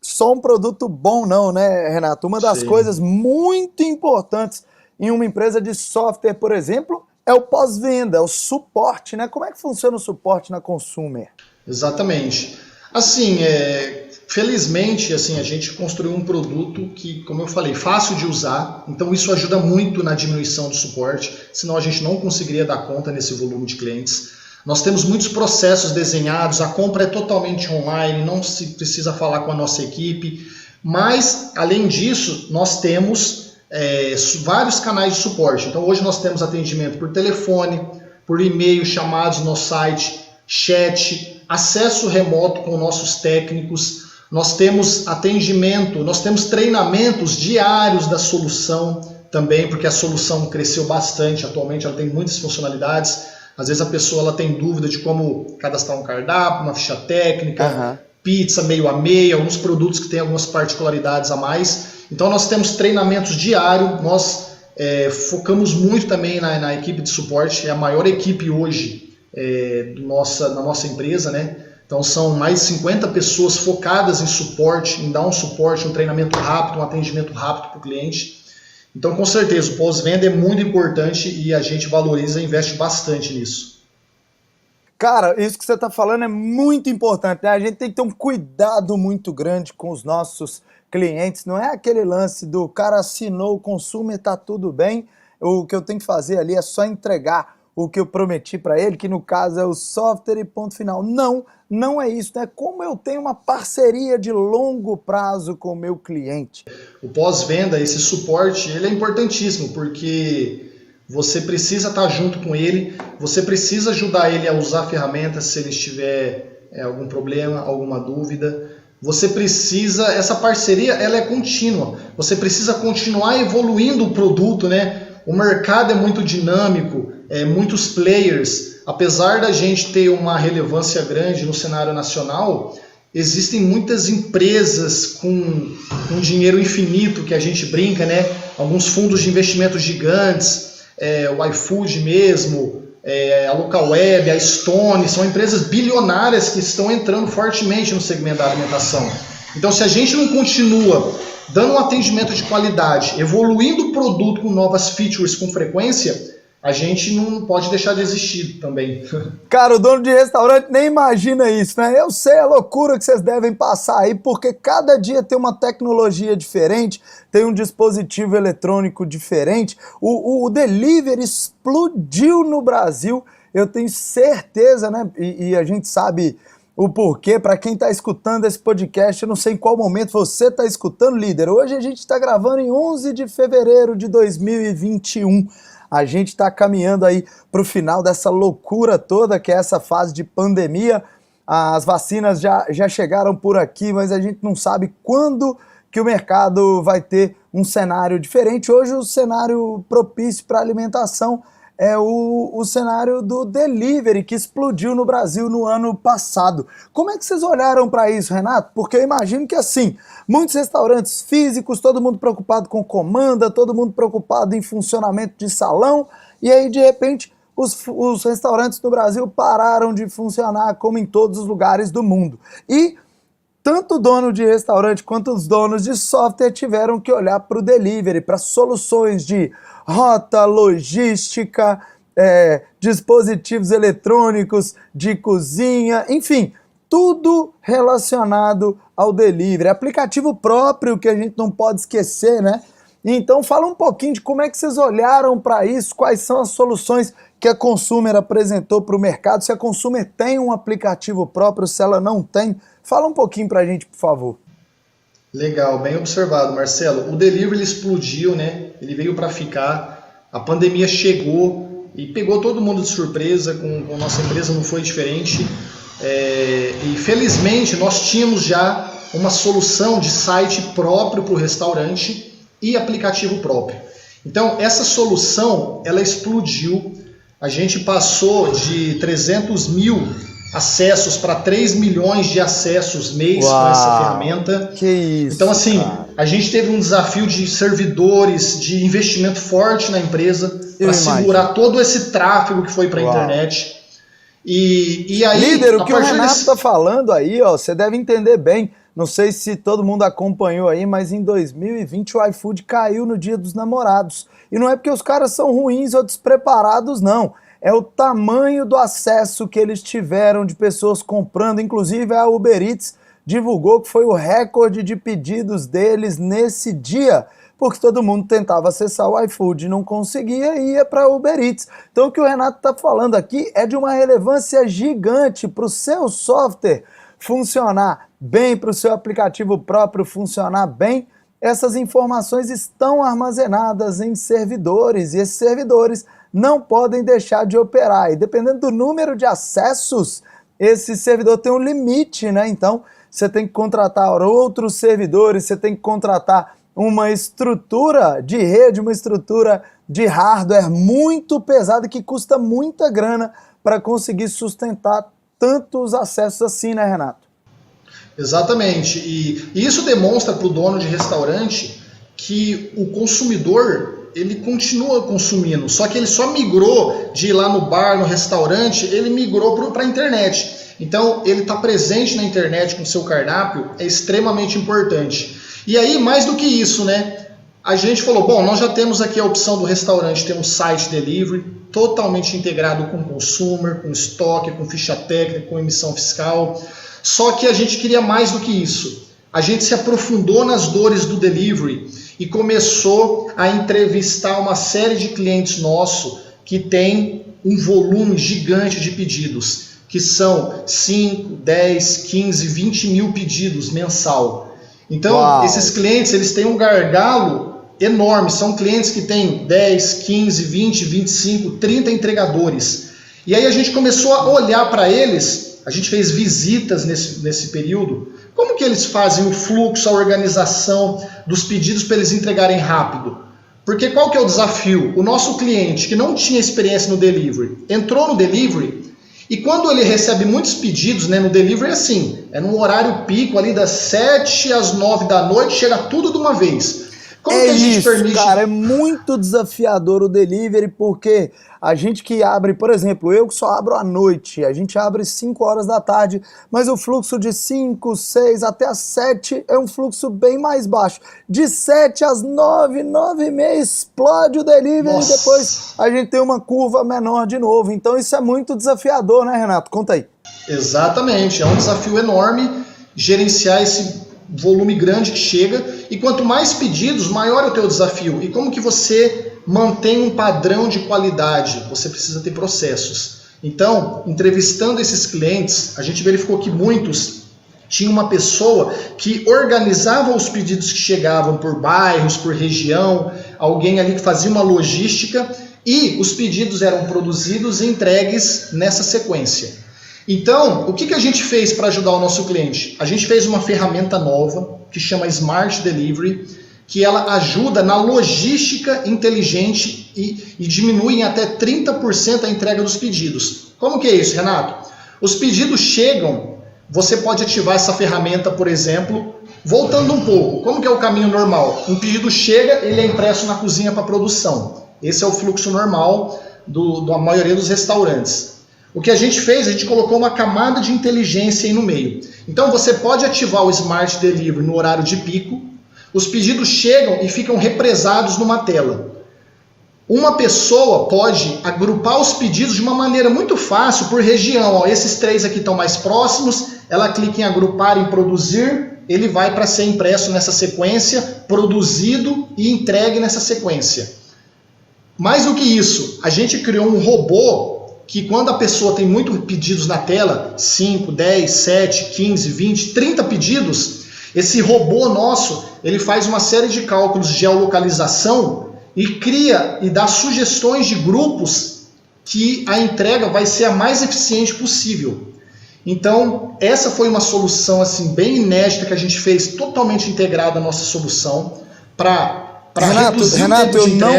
só um produto bom não, né, Renato? Uma das coisas muito importantes em uma empresa de software, por exemplo, é o pós-venda, é o suporte, né? Como é que funciona o suporte na Consumer? Exatamente. Assim, felizmente, assim, a gente construiu um produto que, como eu falei, fácil de usar, então isso ajuda muito na diminuição do suporte, senão a gente não conseguiria dar conta nesse volume de clientes. Nós temos muitos processos desenhados, a compra é totalmente online, não se precisa falar com a nossa equipe, mas, além disso, nós temos vários canais de suporte. Então, hoje nós temos atendimento por telefone, por e-mail, chamados no site, chat, acesso remoto com nossos técnicos, nós temos atendimento, nós temos treinamentos diários da solução também, porque a solução cresceu bastante, atualmente ela tem muitas funcionalidades. Às vezes a pessoa ela tem dúvida de como cadastrar um cardápio, uma ficha técnica, pizza meio a meio, alguns produtos que têm algumas particularidades a mais. Então nós temos treinamentos diários, nós focamos muito também na equipe de suporte, é a maior equipe hoje na nossa empresa, né? Então são mais de 50 pessoas focadas em suporte, em dar um suporte, um treinamento rápido, um atendimento rápido para o cliente. Então com certeza o pós-venda é muito importante e a gente valoriza e investe bastante nisso. Cara, isso que você está falando é muito importante, né? A gente tem que ter um cuidado muito grande com os nossos clientes. Não é aquele lance do cara assinou o consumo e está tudo bem. O que eu tenho que fazer ali é só entregar o que eu prometi para ele, que no caso é o software e ponto final. Não é isso, né? Como eu tenho uma parceria de longo prazo com o meu cliente. O pós-venda, esse suporte, ele é importantíssimo, porque você precisa estar junto com ele, você precisa ajudar ele a usar ferramentas se ele tiver algum problema, alguma dúvida. Você precisa, essa parceria ela é contínua, você precisa continuar evoluindo o produto, né? O mercado é muito dinâmico, muitos players, apesar da gente ter uma relevância grande no cenário nacional, existem muitas empresas com dinheiro infinito, que a gente brinca, né? Alguns fundos de investimento gigantes, o iFood mesmo, a Localweb, a Stone, são empresas bilionárias que estão entrando fortemente no segmento da alimentação. Então, se a gente não continua dando um atendimento de qualidade, evoluindo o produto com novas features com frequência, a gente não pode deixar de existir também. Cara, o dono de restaurante nem imagina isso, né? Eu sei a loucura que vocês devem passar aí, porque cada dia tem uma tecnologia diferente, tem um dispositivo eletrônico diferente. O delivery explodiu no Brasil, eu tenho certeza, né? E a gente sabe o porquê. Para quem está escutando esse podcast, eu não sei em qual momento você está escutando, líder. Hoje a gente está gravando em 11 de fevereiro de 2021. A gente está caminhando aí para o final dessa loucura toda, que é essa fase de pandemia. As vacinas já chegaram por aqui, mas a gente não sabe quando que o mercado vai ter um cenário diferente. Hoje o cenário propício para alimentação é o cenário do delivery, que explodiu no Brasil no ano passado. Como é que vocês olharam para isso, Renato? Porque eu imagino que assim, muitos restaurantes físicos, todo mundo preocupado com comanda, todo mundo preocupado em funcionamento de salão, e aí de repente os restaurantes no Brasil pararam de funcionar como em todos os lugares do mundo. E tanto o dono de restaurante quanto os donos de software tiveram que olhar para o delivery, para soluções de rota, logística, dispositivos eletrônicos de cozinha, enfim, tudo relacionado ao delivery. Aplicativo próprio que a gente não pode esquecer, né? Então fala um pouquinho de como é que vocês olharam para isso, quais são as soluções que a Consumer apresentou para o mercado, se a Consumer tem um aplicativo próprio, se ela não tem. Fala um pouquinho para a gente, por favor. Legal, bem observado, Marcelo. O delivery ele explodiu, né? Ele veio para ficar. A pandemia chegou e pegou todo mundo de surpresa. Com a nossa empresa não foi diferente. E felizmente nós tínhamos já uma solução de site próprio para o restaurante e aplicativo próprio. Então essa solução ela explodiu. A gente passou de 300 mil acessos para 3 milhões de acessos mês. Uau, com essa ferramenta. Que isso, então, assim, cara. A gente teve um desafio de servidores, de investimento forte na empresa para segurar todo esse tráfego que foi para a internet. E aí, líder, o que o Renato está falando aí, ó, você deve entender bem. Não sei se todo mundo acompanhou aí, mas em 2020 o iFood caiu no Dia dos Namorados. E não é porque os caras são ruins ou despreparados, não. É o tamanho do acesso que eles tiveram de pessoas comprando. Inclusive a Uber Eats divulgou que foi o recorde de pedidos deles nesse dia. porque todo mundo tentava acessar o iFood e não conseguia e ia para Uber Eats. Então o que o Renato está falando aqui é de uma relevância gigante para o seu software funcionar bem, para o seu aplicativo próprio funcionar bem. Essas informações estão armazenadas em servidores e esses servidores não podem deixar de operar. E dependendo do número de acessos, esse servidor tem um limite, né? Então, você tem que contratar outros servidores, você tem que contratar uma estrutura de rede, uma estrutura de hardware muito pesada que custa muita grana para conseguir sustentar tantos acessos assim, né, Renato? Exatamente. E isso demonstra para o dono de restaurante que o consumidor, ele continua consumindo, só que ele só migrou de ir lá no bar, no restaurante, ele migrou para a internet. Então, ele está presente na internet com seu cardápio, é extremamente importante. E aí, mais do que isso, né? A gente falou, bom, nós já temos aqui a opção do restaurante, ter um site delivery totalmente integrado com consumer, com estoque, com ficha técnica, com emissão fiscal. Só que a gente queria mais do que isso. A gente se aprofundou nas dores do delivery e começou a entrevistar uma série de clientes nossos que tem um volume gigante de pedidos, que são 5, 10, 15, 20 mil pedidos mensal. Então, Uau. Esses clientes, eles têm um gargalo enorme. São clientes que têm 10, 15, 20, 25, 30 entregadores. E aí a gente começou a olhar para eles, a gente fez visitas nesse período. Como que eles fazem o fluxo, a organização dos pedidos para eles entregarem rápido? Porque qual que é o desafio? O nosso cliente que não tinha experiência no delivery, entrou no delivery e quando ele recebe muitos pedidos, né, no delivery assim, é num horário pico ali das 7 às 9 da noite, chega tudo de uma vez. Como que a gente permite? Cara, é muito desafiador o delivery, porque a gente que abre, por exemplo, eu que só abro à noite, a gente abre 5 horas da tarde, mas o fluxo de 5, 6 até as 7 é um fluxo bem mais baixo. De 7 às 9, 9 e meia explode o delivery. Nossa. E depois a gente tem uma curva menor de novo. Então isso é muito desafiador, né, Renato? Conta aí. Exatamente, é um desafio enorme gerenciar esse volume grande que chega, e quanto mais pedidos, maior é o teu desafio. E como que você mantém um padrão de qualidade? Você precisa ter processos. Então, entrevistando esses clientes, a gente verificou que muitos tinham uma pessoa que organizava os pedidos que chegavam por bairros, por região, alguém ali que fazia uma logística, e os pedidos eram produzidos e entregues nessa sequência. Então, o que a gente fez para ajudar o nosso cliente? A gente fez uma ferramenta nova que chama Smart Delivery, que ela ajuda na logística inteligente e diminui em até 30% a entrega dos pedidos. Como que é isso, Renato? Os pedidos chegam, você pode ativar essa ferramenta, por exemplo, voltando um pouco. Como que é o caminho normal? Um pedido chega, ele é impresso na cozinha para produção. Esse é o fluxo normal da maioria dos restaurantes. O que a gente fez, a gente colocou uma camada de inteligência aí no meio. Então você pode ativar o Smart Delivery no horário de pico, os pedidos chegam e ficam represados numa tela. Uma pessoa pode agrupar os pedidos de uma maneira muito fácil por região. Ó, esses 3 aqui estão mais próximos, ela clica em agrupar, em produzir, ele vai para ser impresso nessa sequência, produzido e entregue nessa sequência. Mais do que isso, a gente criou um robô que quando a pessoa tem muitos pedidos na tela, 5, 10, 7, 15, 20, 30 pedidos, esse robô nosso, ele faz uma série de cálculos de geolocalização e cria e dá sugestões de grupos que a entrega vai ser a mais eficiente possível. Então, essa foi uma solução assim, bem inédita que a gente fez, totalmente integrada à nossa solução, para Renato,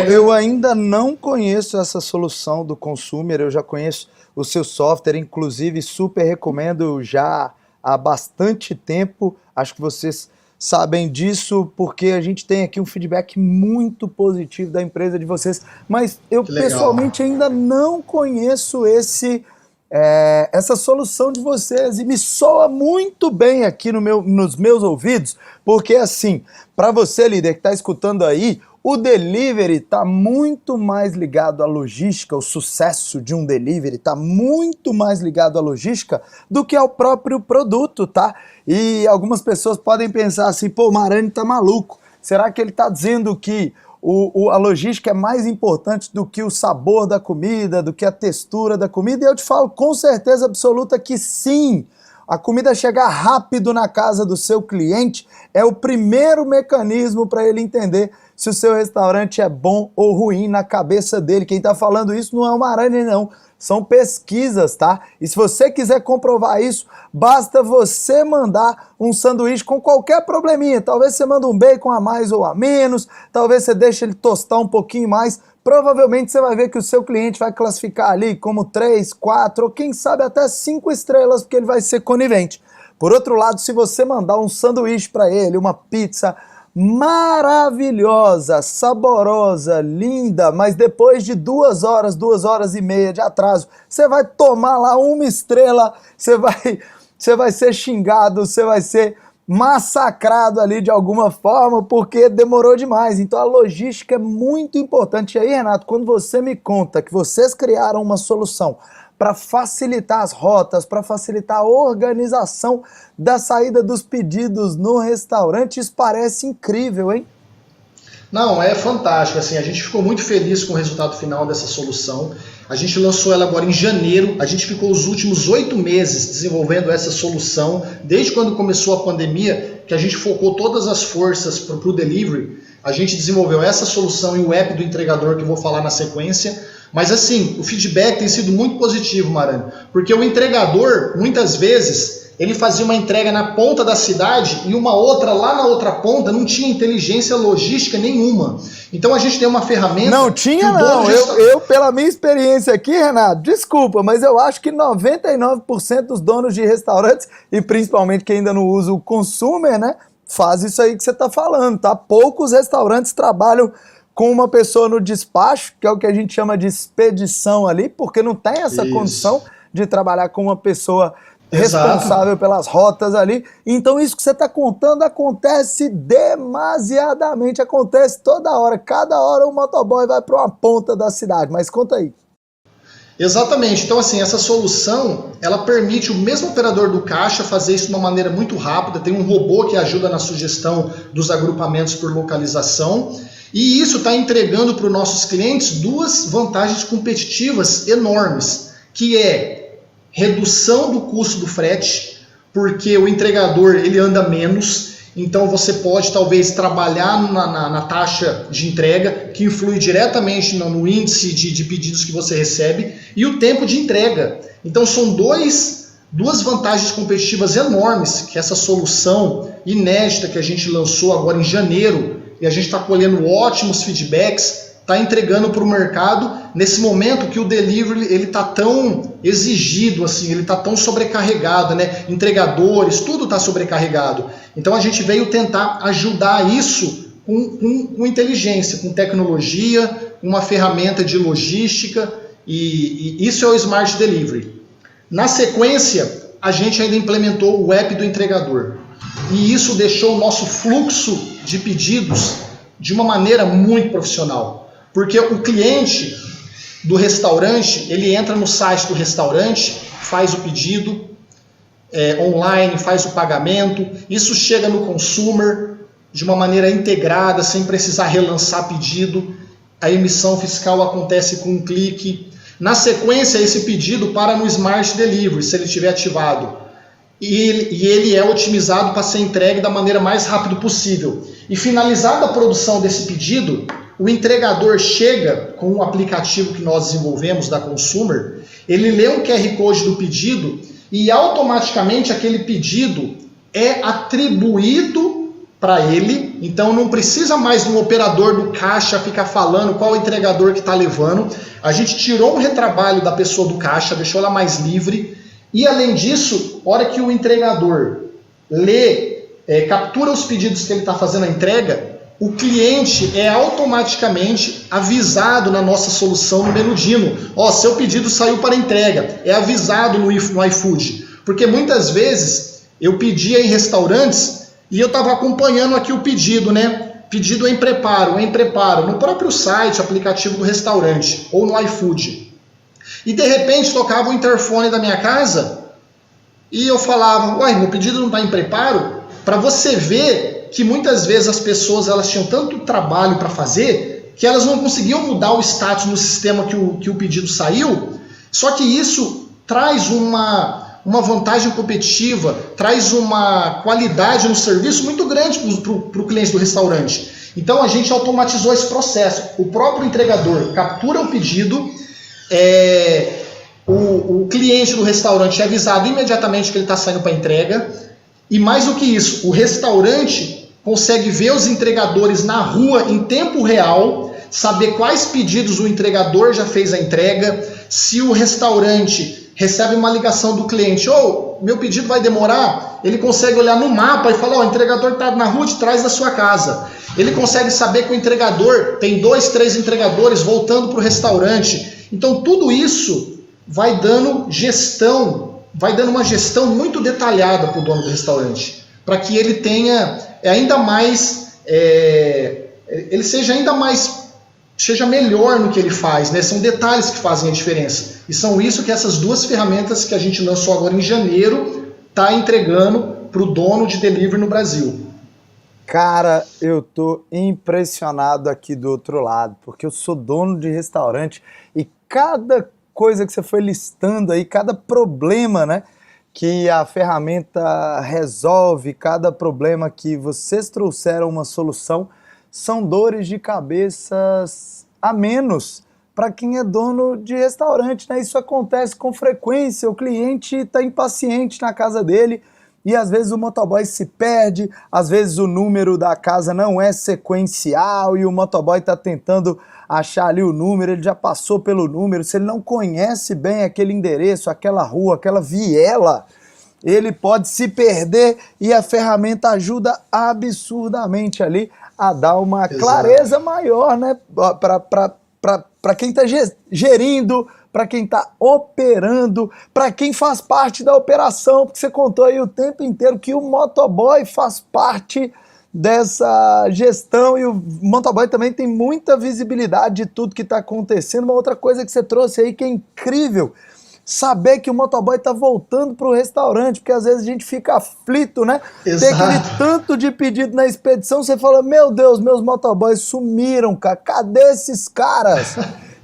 eu ainda não conheço essa solução do Consumer, eu já conheço o seu software, inclusive super recomendo já há bastante tempo, acho que vocês sabem disso, porque a gente tem aqui um feedback muito positivo da empresa de vocês, mas eu pessoalmente ainda não conheço essa solução de vocês, e me soa muito bem aqui nos meus ouvidos, porque assim, para você, líder, que está escutando aí, o delivery está muito mais ligado à logística, o sucesso de um delivery está muito mais ligado à logística do que ao próprio produto, tá? E algumas pessoas podem pensar assim, pô, o Marani tá maluco, Será que ele está dizendo que a logística é mais importante do que o sabor da comida, do que a textura da comida? E eu te falo com certeza absoluta que sim. A comida chegar rápido na casa do seu cliente é o primeiro mecanismo para ele entender se o seu restaurante é bom ou ruim na cabeça dele. Quem está falando isso não é uma aranha, não. São pesquisas, tá? E se você quiser comprovar isso, basta você mandar um sanduíche com qualquer probleminha. Talvez você manda um bacon a mais ou a menos, talvez você deixe ele tostar um pouquinho mais. Provavelmente você vai ver que o seu cliente vai classificar ali como 3, 4 ou quem sabe até 5 estrelas, porque ele vai ser conivente. Por outro lado, se você mandar um sanduíche para ele, uma pizza maravilhosa, saborosa, linda, mas depois de 2 horas, 2 horas e meia de atraso, você vai tomar lá 1 estrela, você vai ser xingado, você vai ser massacrado ali de alguma forma, porque demorou demais. Então a logística é muito importante. E aí, Renato, quando você me conta que vocês criaram uma solução para facilitar as rotas, para facilitar a organização da saída dos pedidos no restaurante, isso parece incrível, hein? Não, é fantástico, assim, a gente ficou muito feliz com o resultado final dessa solução. A gente lançou ela agora em janeiro, a gente ficou os últimos 8 meses desenvolvendo essa solução, desde quando começou a pandemia, que a gente focou todas as forças para o delivery. A gente desenvolveu essa solução e o app do entregador, que eu vou falar na sequência. Mas assim, o feedback tem sido muito positivo, Marani, porque o entregador, muitas vezes, ele fazia uma entrega na ponta da cidade e uma outra lá na outra ponta não tinha inteligência logística nenhuma. Então a gente tem uma ferramenta... Não tinha não, eu pela minha experiência aqui, Renato, desculpa, mas eu acho que 99% dos donos de restaurantes, e principalmente quem ainda não usa o consumer, né, faz isso aí que você está falando, tá? Poucos restaurantes trabalham com uma pessoa no despacho, que é o que a gente chama de expedição ali, porque não tem essa condição de trabalhar com uma pessoa responsável pelas rotas ali. Então isso que você está contando acontece demasiadamente, acontece toda hora. Cada hora o motoboy vai para uma ponta da cidade, mas conta aí. Exatamente, então assim, essa solução, ela permite o mesmo operador do caixa fazer isso de uma maneira muito rápida, tem um robô que ajuda na sugestão dos agrupamentos por localização, e isso está entregando para os nossos clientes 2 vantagens competitivas enormes, que é redução do custo do frete, porque o entregador ele anda menos, então você pode talvez trabalhar na taxa de entrega, que influi diretamente no índice de pedidos que você recebe, e o tempo de entrega. Então são duas vantagens competitivas enormes que essa solução inédita que a gente lançou agora em janeiro, e a gente está colhendo ótimos feedbacks, está entregando para o mercado nesse momento que o delivery ele está tão exigido, assim, ele está tão sobrecarregado, né? Entregadores, tudo está sobrecarregado. Então a gente veio tentar ajudar isso com inteligência, com tecnologia, uma ferramenta de logística, e isso é o Smart Delivery. Na sequência, a gente ainda implementou o app do entregador. E isso deixou o nosso fluxo de pedidos de uma maneira muito profissional. Porque o cliente do restaurante, ele entra no site do restaurante, faz o pedido online, faz o pagamento, isso chega no consumer de uma maneira integrada, sem precisar relançar pedido, a emissão fiscal acontece com um clique. Na sequência, esse pedido para no Smart Delivery, se ele estiver ativado. E ele é otimizado para ser entregue da maneira mais rápida possível. E finalizada a produção desse pedido, o entregador chega com um aplicativo que nós desenvolvemos da Consumer, ele lê um QR Code do pedido e automaticamente aquele pedido é atribuído para ele, então não precisa mais de um operador do caixa ficar falando qual entregador que está levando. A gente tirou um retrabalho da pessoa do caixa, deixou ela mais livre. E além disso, a hora que o entregador captura os pedidos que ele está fazendo a entrega, o cliente é automaticamente avisado na nossa solução no Menudino. Seu pedido saiu para entrega, é avisado no iFood. Porque muitas vezes eu pedia em restaurantes e eu estava acompanhando aqui o pedido, né? Pedido em preparo, no próprio site, aplicativo do restaurante ou no iFood. E de repente tocava o interfone da minha casa e eu falava, meu pedido não está em preparo? Para você ver que muitas vezes as pessoas elas tinham tanto trabalho para fazer que elas não conseguiam mudar o status no sistema que o pedido saiu, só que isso traz uma vantagem competitiva, traz uma qualidade no serviço muito grande para o cliente do restaurante. Então a gente automatizou esse processo. O próprio entregador captura o pedido, o cliente do restaurante é avisado imediatamente que ele está saindo para entrega, e mais do que isso, o restaurante consegue ver os entregadores na rua em tempo real, saber quais pedidos o entregador já fez a entrega, se o restaurante recebe uma ligação do cliente, meu pedido vai demorar, ele consegue olhar no mapa e falar, o entregador está na rua de trás da sua casa. Ele consegue saber que o entregador tem 2, 3 entregadores voltando para o restaurante. Então tudo isso vai dando uma gestão muito detalhada para o dono do restaurante, para que ele tenha ainda mais, ele seja melhor no que ele faz, né? São detalhes que fazem a diferença. E são isso que essas duas ferramentas que a gente lançou agora em janeiro está entregando para o dono de delivery no Brasil. Cara, eu tô impressionado aqui do outro lado, porque eu sou dono de restaurante e cada coisa que você foi listando aí, cada problema, né, que a ferramenta resolve, cada problema que vocês trouxeram uma solução, são dores de cabeças a menos para quem é dono de restaurante, né? Isso acontece com frequência, o cliente está impaciente na casa dele e às vezes o motoboy se perde, às vezes o número da casa não é sequencial e o motoboy está tentando achar ali o número, ele já passou pelo número, se ele não conhece bem aquele endereço, aquela rua, aquela viela, ele pode se perder e a ferramenta ajuda absurdamente ali a dar uma clareza maior, né, para quem está gerindo, para quem está operando, para quem faz parte da operação, porque você contou aí o tempo inteiro que o motoboy faz parte dessa gestão e o motoboy também tem muita visibilidade de tudo que está acontecendo. Uma outra coisa que você trouxe aí que é incrível, saber que o motoboy está voltando para o restaurante, porque às vezes a gente fica aflito, né? Exato. Tem aquele tanto de pedido na expedição, você fala, meu Deus, meus motoboys sumiram, cara, cadê esses caras?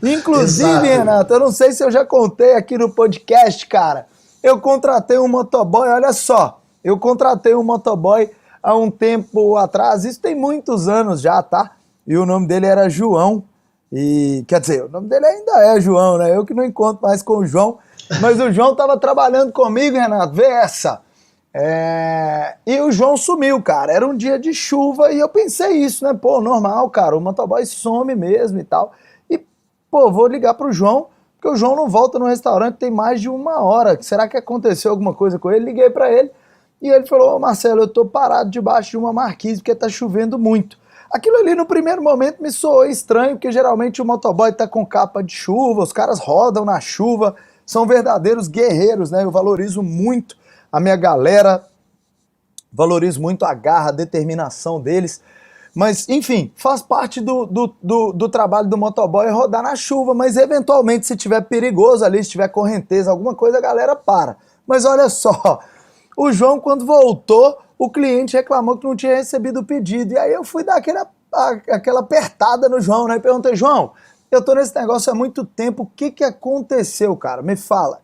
Inclusive, Exato. Renato, eu não sei se eu já contei aqui no podcast, cara, eu contratei um motoboy, olha só, eu contratei um motoboy há um tempo atrás, isso tem muitos anos já, tá? E o nome dele era João, e quer dizer, o nome dele ainda é João, né? Eu que não encontro mais com o João, mas o João tava trabalhando comigo, Renato, vê essa. E o João sumiu, cara, era um dia de chuva e eu pensei isso, né? Pô, normal, cara, o motoboy some mesmo e tal. E, pô, vou ligar pro João, porque o João não volta no restaurante tem mais de 1 hora. Será que aconteceu alguma coisa com ele? Liguei pra ele. E ele falou, Marcelo, eu tô parado debaixo de uma marquise porque tá chovendo muito. Aquilo ali no primeiro momento me soou estranho, porque geralmente o motoboy tá com capa de chuva, os caras rodam na chuva, são verdadeiros guerreiros, né? Eu valorizo muito a minha galera, valorizo muito a garra, a determinação deles. Mas, enfim, faz parte do trabalho do motoboy rodar na chuva, mas eventualmente se tiver perigoso ali, se tiver correnteza, alguma coisa, a galera para. Mas olha só, o João, quando voltou, o cliente reclamou que não tinha recebido o pedido. E aí eu fui dar aquela apertada no João, né? E perguntei, João, eu tô nesse negócio há muito tempo, o que aconteceu, cara? Me fala.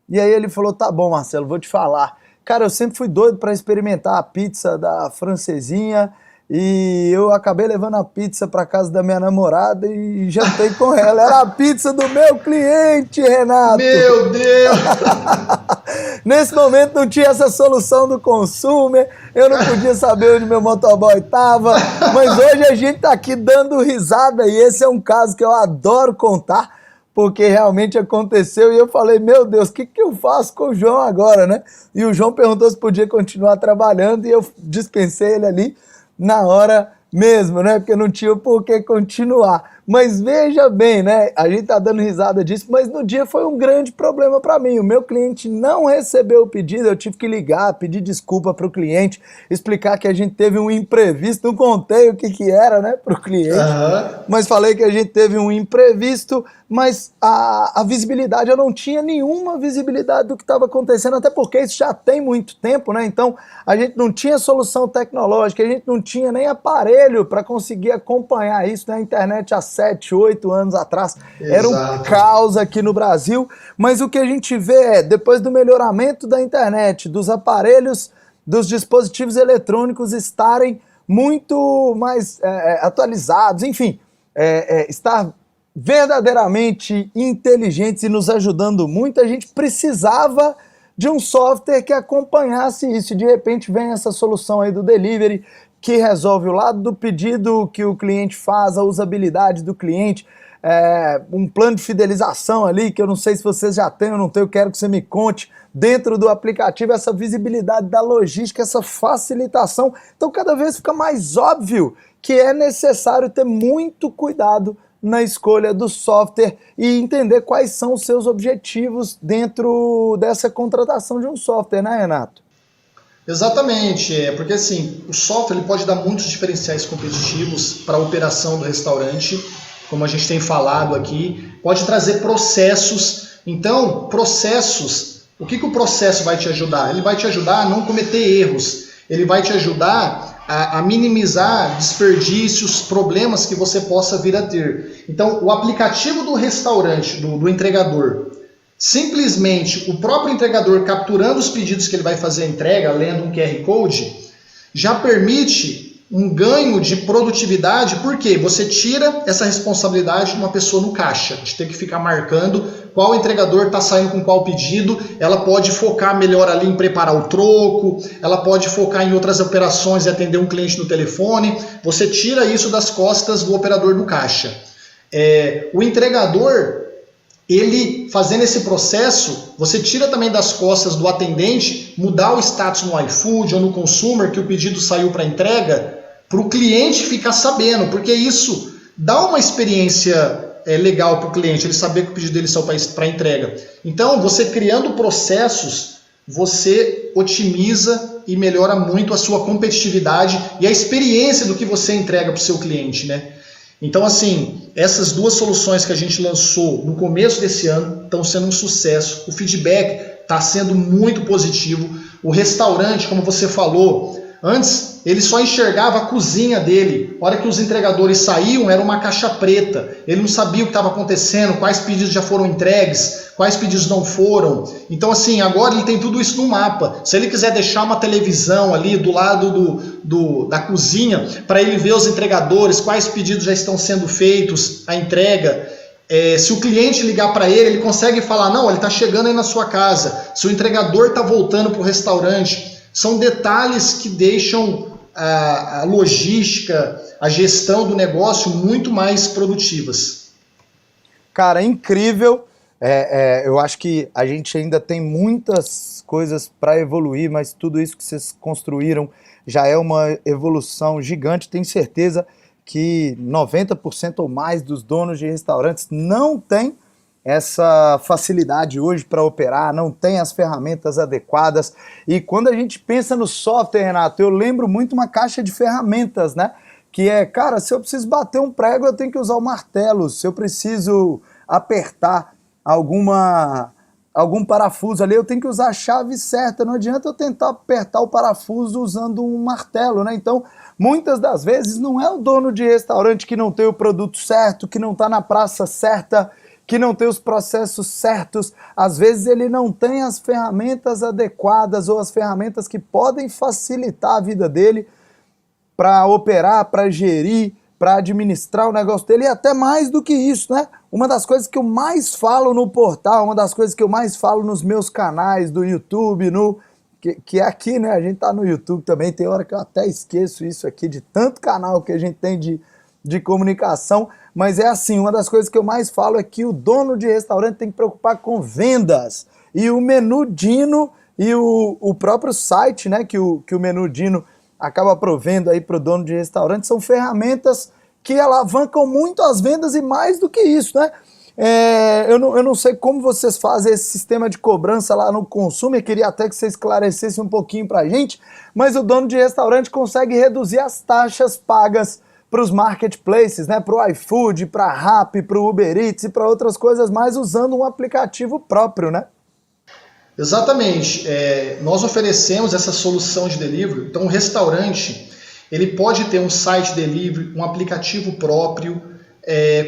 E aí ele falou, tá bom, Marcelo, vou te falar. Cara, eu sempre fui doido para experimentar a pizza da Francesinha e eu acabei levando a pizza para casa da minha namorada e jantei com ela. Era a pizza do meu cliente, Renato. Meu Deus! Nesse momento não tinha essa solução do consumer, eu não podia saber onde meu motoboy estava, mas hoje a gente tá aqui dando risada e esse é um caso que eu adoro contar, porque realmente aconteceu e eu falei, meu Deus, o que eu faço com o João agora, né? E o João perguntou se podia continuar trabalhando e eu dispensei ele ali na hora mesmo, né? Porque não tinha por que continuar. Mas veja bem, né? A gente tá dando risada disso, mas no dia foi um grande problema para mim. O meu cliente não recebeu o pedido, eu tive que ligar, pedir desculpa para o cliente, explicar que a gente teve um imprevisto. Não contei o que que era, né, para o cliente, mas falei que a gente teve um imprevisto, mas a visibilidade, eu não tinha nenhuma visibilidade do que estava acontecendo, até porque isso já tem muito tempo, né? Então a gente não tinha solução tecnológica, a gente não tinha nem aparelho para conseguir acompanhar isso na internet há 7, 8 anos atrás. Era um caos aqui no Brasil, mas o que a gente vê é, depois do melhoramento da internet, dos aparelhos, dos dispositivos eletrônicos estarem muito mais atualizados, enfim, estar verdadeiramente inteligentes e nos ajudando muito, a gente precisava de um software que acompanhasse isso. De repente vem essa solução aí do delivery, que resolve o lado do pedido que o cliente faz, a usabilidade do cliente, um plano de fidelização ali, que eu não sei se vocês já têm ou não têm, eu quero que você me conte, dentro do aplicativo, essa visibilidade da logística, essa facilitação. Então cada vez fica mais óbvio que é necessário ter muito cuidado na escolha do software e entender quais são os seus objetivos dentro dessa contratação de um software, né, Renato? Exatamente, porque assim, o software ele pode dar muitos diferenciais competitivos para a operação do restaurante, como a gente tem falado aqui, pode trazer processos. Então, processos, o que o processo vai te ajudar? Ele vai te ajudar a não cometer erros, ele vai te ajudar a minimizar desperdícios, problemas que você possa vir a ter. Então, o aplicativo do restaurante, do entregador, simplesmente o próprio entregador capturando os pedidos que ele vai fazer a entrega, lendo um QR Code, já permite um ganho de produtividade, porque você tira essa responsabilidade de uma pessoa no caixa, de ter que ficar marcando qual entregador está saindo com qual pedido. Ela pode focar melhor ali em preparar o troco, ela pode focar em outras operações e atender um cliente no telefone. Você tira isso das costas do operador do caixa. O entregador, ele fazendo esse processo, você tira também das costas do atendente mudar o status no iFood ou no consumer que o pedido saiu para entrega, para o cliente ficar sabendo, porque isso dá uma experiência legal para o cliente, ele saber que o pedido dele saiu para entrega. Então, você criando processos, você otimiza e melhora muito a sua competitividade e a experiência do que você entrega para o seu cliente, né? Então, assim, essas duas soluções que a gente lançou no começo desse ano estão sendo um sucesso. O feedback está sendo muito positivo. O restaurante, como você falou, antes ele só enxergava a cozinha dele. A hora que os entregadores saíam, era uma caixa preta. Ele não sabia o que estava acontecendo, quais pedidos já foram entregues, quais pedidos não foram. Então, assim, agora ele tem tudo isso no mapa. Se ele quiser deixar uma televisão ali do lado da cozinha, para ele ver os entregadores, quais pedidos já estão sendo feitos, a entrega. Se o cliente ligar para ele, ele consegue falar, não, ele está chegando aí na sua casa. Se o entregador está voltando para o restaurante. São detalhes que deixam a logística, a gestão do negócio muito mais produtivas. Cara, incrível. Eu acho que a gente ainda tem muitas coisas para evoluir, mas tudo isso que vocês construíram já é uma evolução gigante. Tenho certeza que 90% ou mais dos donos de restaurantes não têm essa facilidade hoje para operar, não tem as ferramentas adequadas. E quando a gente pensa no software, Renato, eu lembro muito uma caixa de ferramentas, né? Que cara, se eu preciso bater um prego, eu tenho que usar o martelo. Se eu preciso apertar algum parafuso ali, eu tenho que usar a chave certa. Não adianta eu tentar apertar o parafuso usando um martelo, né? Então, muitas das vezes não é o dono de restaurante que não tem o produto certo, que não está na praça certa, que não tem os processos certos. Às vezes ele não tem as ferramentas adequadas ou as ferramentas que podem facilitar a vida dele para operar, para gerir, para administrar o negócio dele, e até mais do que isso, né? Uma das coisas que eu mais falo no portal, uma das coisas que eu mais falo nos meus canais do YouTube, que é aqui, né? A gente tá no YouTube também, tem hora que eu até esqueço isso aqui, de tanto canal que a gente tem de comunicação, mas é assim, uma das coisas que eu mais falo é que o dono de restaurante tem que preocupar com vendas, e o Menu Dino e o próprio site, né, que o Menu Dino acaba provendo aí para o dono de restaurante, são ferramentas que alavancam muito as vendas e mais do que isso, né? Eu não sei como vocês fazem esse sistema de cobrança lá no consumo, eu queria até que você esclarecesse um pouquinho pra gente, mas o dono de restaurante consegue reduzir as taxas pagas para os marketplaces, né? Para o iFood, para a Rappi, para o Uber Eats e para outras coisas mais, usando um aplicativo próprio, né? Exatamente. Nós oferecemos essa solução de delivery. Então, o restaurante ele pode ter um site delivery, um aplicativo próprio,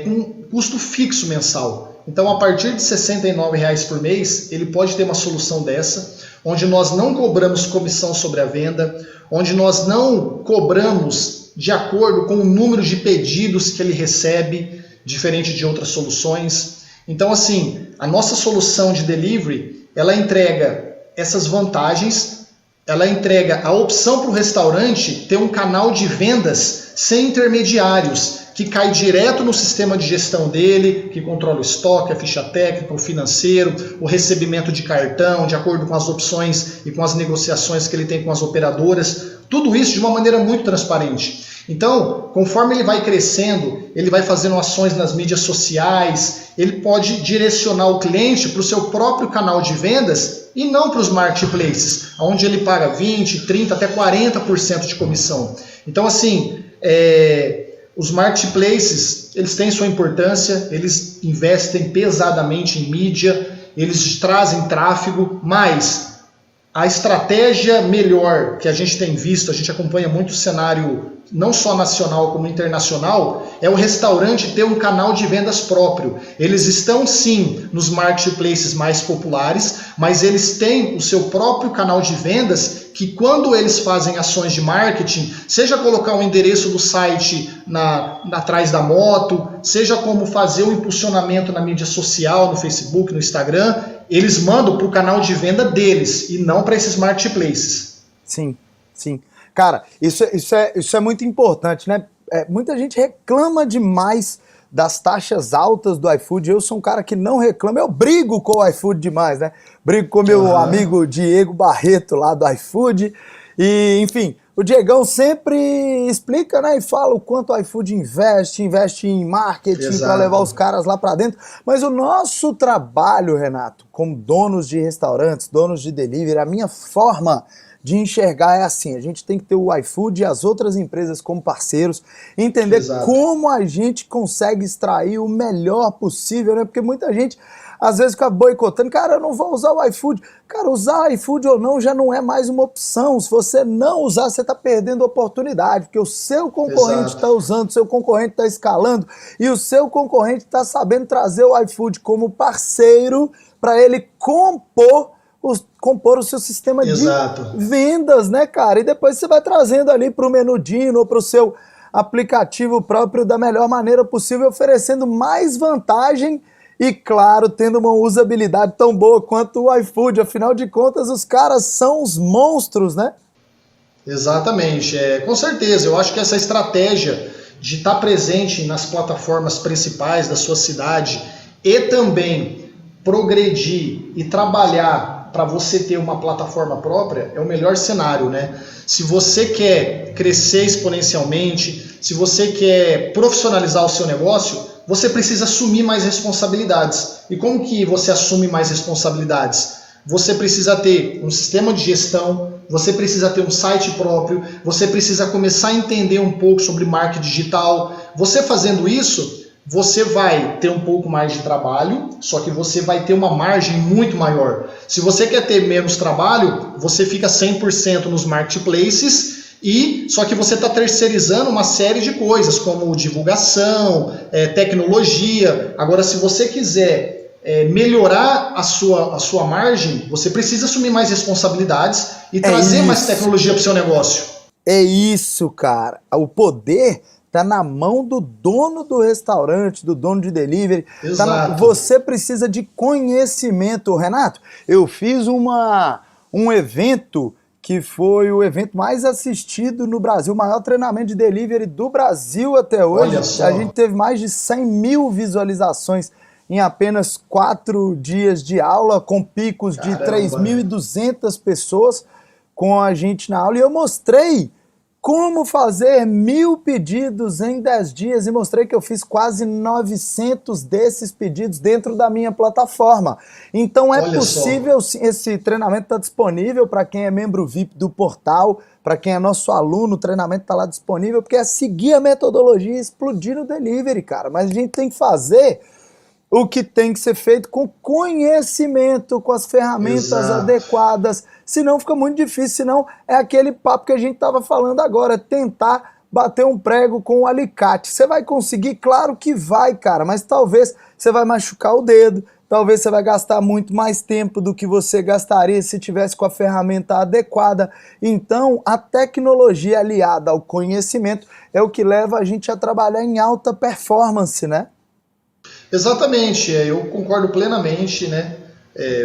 com custo fixo mensal. Então, a partir de R$ 69,00 por mês, ele pode ter uma solução dessa, onde nós não cobramos comissão sobre a venda, onde nós não cobramos de acordo com o número de pedidos que ele recebe, diferente de outras soluções. Então, assim, a nossa solução de delivery, ela entrega essas vantagens, ela entrega a opção para o restaurante ter um canal de vendas sem intermediários, que cai direto no sistema de gestão dele, que controla o estoque, a ficha técnica, o financeiro, o recebimento de cartão, de acordo com as opções e com as negociações que ele tem com as operadoras, tudo isso de uma maneira muito transparente. Então, conforme ele vai crescendo, ele vai fazendo ações nas mídias sociais, ele pode direcionar o cliente para o seu próprio canal de vendas e não para os marketplaces, onde ele paga 20%, 30%, até 40% de comissão. Então, assim, os marketplaces, eles têm sua importância, eles investem pesadamente em mídia, eles trazem tráfego, mas a estratégia melhor que a gente tem visto, a gente acompanha muito o cenário não só nacional como internacional, é o restaurante ter um canal de vendas próprio. Eles estão sim nos marketplaces mais populares, mas eles têm o seu próprio canal de vendas que quando eles fazem ações de marketing, seja colocar o endereço do site atrás da moto, seja como fazer o impulsionamento na mídia social, no Facebook, no Instagram, eles mandam para o canal de venda deles e não para esses marketplaces. Sim, sim. Cara, isso é muito importante, né? Muita gente reclama demais das taxas altas do iFood. Eu sou um cara que não reclama, eu brigo com o iFood demais, né? Brigo com meu amigo Diego Barreto lá do iFood. E, enfim, o Diegão sempre explica, né? E fala o quanto o iFood investe em marketing para levar os caras lá para dentro. Mas o nosso trabalho, Renato, como donos de restaurantes, donos de delivery, a minha forma de enxergar é assim, a gente tem que ter o iFood e as outras empresas como parceiros, entender como a gente consegue extrair o melhor possível, né? Porque muita gente às vezes fica boicotando, cara, eu não vou usar o iFood. Cara, usar iFood ou não já não é mais uma opção. Se você não usar, você está perdendo oportunidade, porque o seu concorrente está usando, o seu concorrente está escalando e o seu concorrente está sabendo trazer o iFood como parceiro para ele compor o seu sistema de vendas, né, cara? E depois você vai trazendo ali para o Menudinho ou para o seu aplicativo próprio da melhor maneira possível, oferecendo mais vantagem e, claro, tendo uma usabilidade tão boa quanto o iFood. Afinal de contas, os caras são os monstros, né? Exatamente. Com certeza, eu acho que essa estratégia de estar presente nas plataformas principais da sua cidade e também progredir e trabalhar para você ter uma plataforma própria é o melhor cenário, né? Se você quer crescer exponencialmente, se você quer profissionalizar o seu negócio, você precisa assumir mais responsabilidades. E como que você assume mais responsabilidades? Você precisa ter um sistema de gestão, você precisa ter um site próprio, você precisa começar a entender um pouco sobre marketing digital. Você fazendo isso, você vai ter um pouco mais de trabalho, só que você vai ter uma margem muito maior. Se você quer ter menos trabalho, você fica 100% nos marketplaces, só que você está terceirizando uma série de coisas, como divulgação, tecnologia. Agora, se você quiser melhorar a sua margem, você precisa assumir mais responsabilidades e trazer mais tecnologia para o seu negócio. É isso, cara. O poder está na mão do dono do restaurante, do dono de delivery. Você precisa de conhecimento. Renato, eu fiz um evento que foi o evento mais assistido no Brasil, o maior treinamento de delivery do Brasil até hoje. A gente teve mais de 100 mil visualizações em apenas 4 dias de aula, com picos de 3.200 pessoas com a gente na aula. E eu mostrei como fazer 1000 pedidos em 10 dias e mostrei que eu fiz quase 900 desses pedidos dentro da minha plataforma. Então é possível, esse treinamento está disponível para quem é membro VIP do portal, para quem é nosso aluno, o treinamento está lá disponível, porque é seguir a metodologia e explodir no delivery, cara. Mas a gente tem que fazer o que tem que ser feito com conhecimento, com as ferramentas adequadas, senão fica muito difícil, senão é aquele papo que a gente estava falando agora, tentar bater um prego com um alicate. Você vai conseguir? Claro que vai, cara, mas talvez você vai machucar o dedo, talvez você vai gastar muito mais tempo do que você gastaria se tivesse com a ferramenta adequada. Então, a tecnologia aliada ao conhecimento é o que leva a gente a trabalhar em alta performance, né? Exatamente, eu concordo plenamente, né?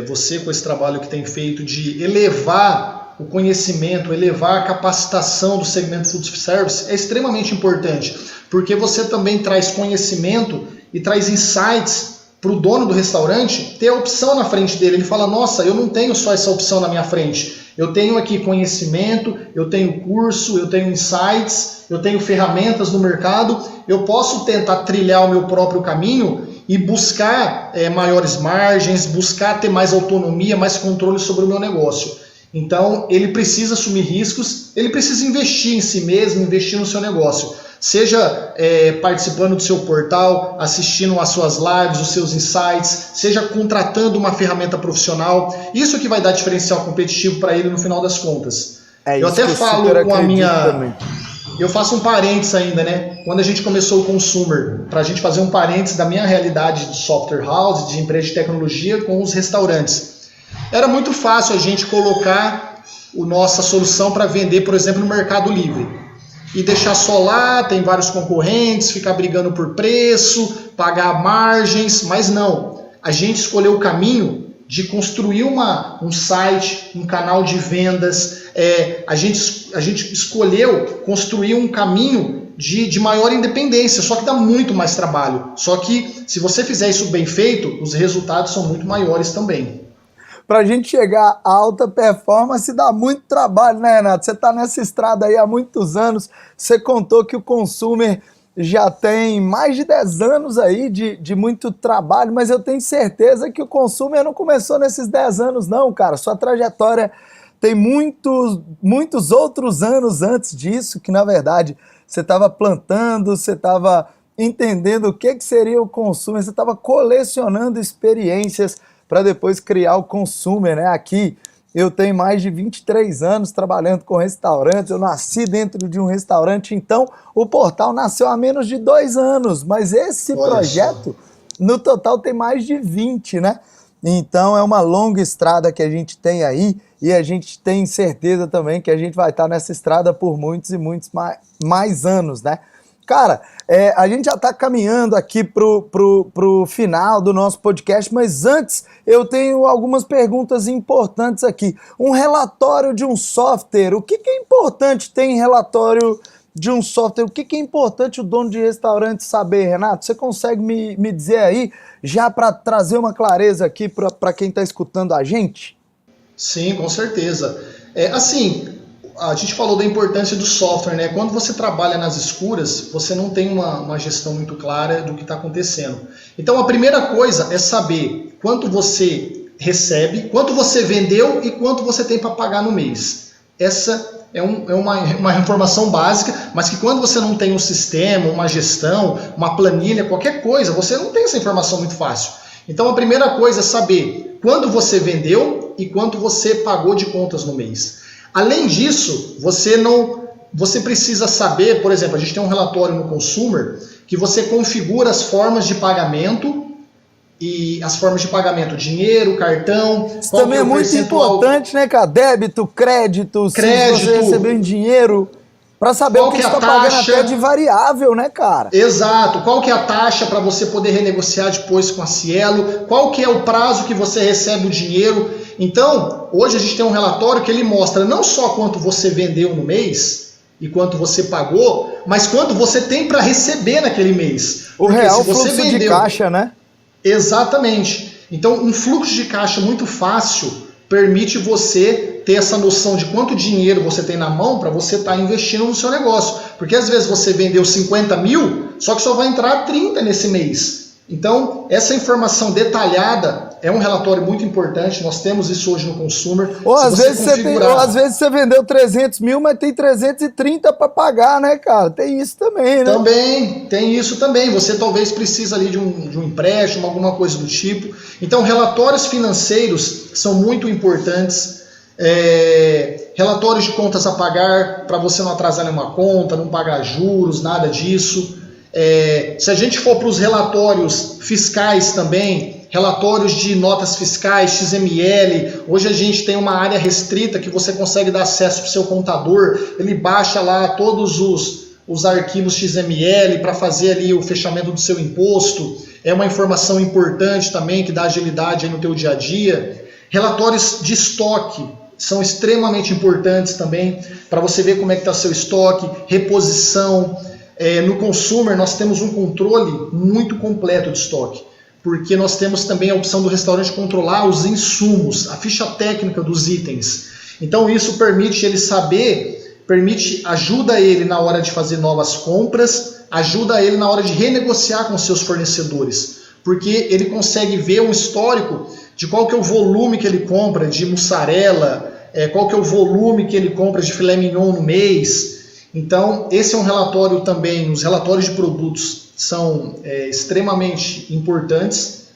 Você com esse trabalho que tem feito de elevar o conhecimento, elevar a capacitação do segmento Food Service é extremamente importante, porque você também traz conhecimento e traz insights para o dono do restaurante ter a opção na frente dele. Ele fala, nossa, eu não tenho só essa opção na minha frente, eu tenho aqui conhecimento, eu tenho curso, eu tenho insights, eu tenho ferramentas no mercado, eu posso tentar trilhar o meu próprio caminho e buscar maiores margens, buscar ter mais autonomia, mais controle sobre o meu negócio. Então, ele precisa assumir riscos, ele precisa investir em si mesmo, investir no seu negócio. Seja participando do seu portal, assistindo às suas lives, os seus insights, seja contratando uma ferramenta profissional. Isso que vai dar diferencial competitivo para ele no final das contas. Eu até falo com a minha... Também. Eu faço um parênteses ainda, né? Quando a gente começou o Consumer, para a gente fazer um parênteses da minha realidade de software house, de empresa de tecnologia com os restaurantes. Era muito fácil a gente colocar a nossa solução para vender, por exemplo, no Mercado Livre. E deixar só lá, tem vários concorrentes, ficar brigando por preço, pagar margens, mas não. A gente escolheu o caminho de construir um site, um canal de vendas. A gente escolheu construir um caminho de maior independência, só que dá muito mais trabalho. Só que se você fizer isso bem feito, os resultados são muito maiores também. Para a gente chegar a alta performance dá muito trabalho, né, Renato? Você está nessa estrada aí há muitos anos, você contou que o Consumer já tem mais de 10 anos aí de muito trabalho, mas eu tenho certeza que o Consumer não começou nesses 10 anos não, cara. Sua trajetória tem muitos outros anos antes disso, que na verdade você estava plantando, você estava entendendo o que seria o Consumer, você estava colecionando experiências para depois criar o Consumer, né? Aqui eu tenho mais de 23 anos trabalhando com restaurantes, eu nasci dentro de um restaurante, então o portal nasceu há menos de 2 anos, mas esse projeto no total tem mais de 20, né? Então é uma longa estrada que a gente tem aí e a gente tem certeza também que a gente vai estar nessa estrada por muitos e muitos mais anos, né? Cara, a gente já está caminhando aqui pro final do nosso podcast, mas antes eu tenho algumas perguntas importantes aqui. Um relatório de um software, o que é importante ter em relatório de um software? O que é importante o dono de restaurante saber, Renato? Você consegue me dizer aí, já para trazer uma clareza aqui para quem está escutando a gente? Sim, com certeza. A gente falou da importância do software, né? Quando você trabalha nas escuras, você não tem uma gestão muito clara do que está acontecendo. Então, a primeira coisa é saber quanto você recebe, quanto você vendeu e quanto você tem para pagar no mês. Essa é uma informação básica, mas que quando você não tem um sistema, uma gestão, uma planilha, qualquer coisa, você não tem essa informação muito fácil. Então, a primeira coisa é saber quando você vendeu e quanto você pagou de contas no mês. Além disso, você precisa saber, por exemplo, a gente tem um relatório no Consumer que você configura as formas de pagamento e as formas de pagamento, dinheiro, cartão. Isso também é muito importante, né, cara? Débito, crédito, se você receber em dinheiro, para saber o que você está pagando até de variável, né, cara? Exato. Qual que é a taxa para você poder renegociar depois com a Cielo? Qual que é o prazo que você recebe o dinheiro? Então, hoje a gente tem um relatório que ele mostra não só quanto você vendeu no mês e quanto você pagou, mas quanto você tem para receber naquele mês. O real fluxo de caixa, né? Exatamente. Então, um fluxo de caixa muito fácil permite você ter essa noção de quanto dinheiro você tem na mão para você estar investindo no seu negócio. Porque às vezes você vendeu 50 mil, só que só vai entrar 30 nesse mês. Então, essa informação detalhada é um relatório muito importante, nós temos isso hoje no Consumer. Ou às vezes você vendeu 300 mil, mas tem 330 para pagar, né, cara? Tem isso também, né? Também, tem isso também. Você talvez precisa ali de um empréstimo, alguma coisa do tipo. Então, relatórios financeiros são muito importantes. Relatórios de contas a pagar, para você não atrasar nenhuma conta, não pagar juros, nada disso. Se a gente for para os relatórios fiscais também, relatórios de notas fiscais, XML, hoje a gente tem uma área restrita que você consegue dar acesso para o seu contador, ele baixa lá todos os arquivos XML para fazer ali o fechamento do seu imposto, é uma informação importante também que dá agilidade aí no teu dia a dia. Relatórios de estoque são extremamente importantes também para você ver como é que está seu estoque, reposição. No Consumer nós temos um controle muito completo de estoque, porque nós temos também a opção do restaurante controlar os insumos, a ficha técnica dos itens. Então isso permite ele saber, ajuda ele na hora de fazer novas compras, ajuda ele na hora de renegociar com seus fornecedores, porque ele consegue ver um histórico de qual que é o volume que ele compra de mussarela, qual que é o volume que ele compra de filé mignon no mês. Então, esse é um relatório também, os relatórios de produtos são extremamente importantes,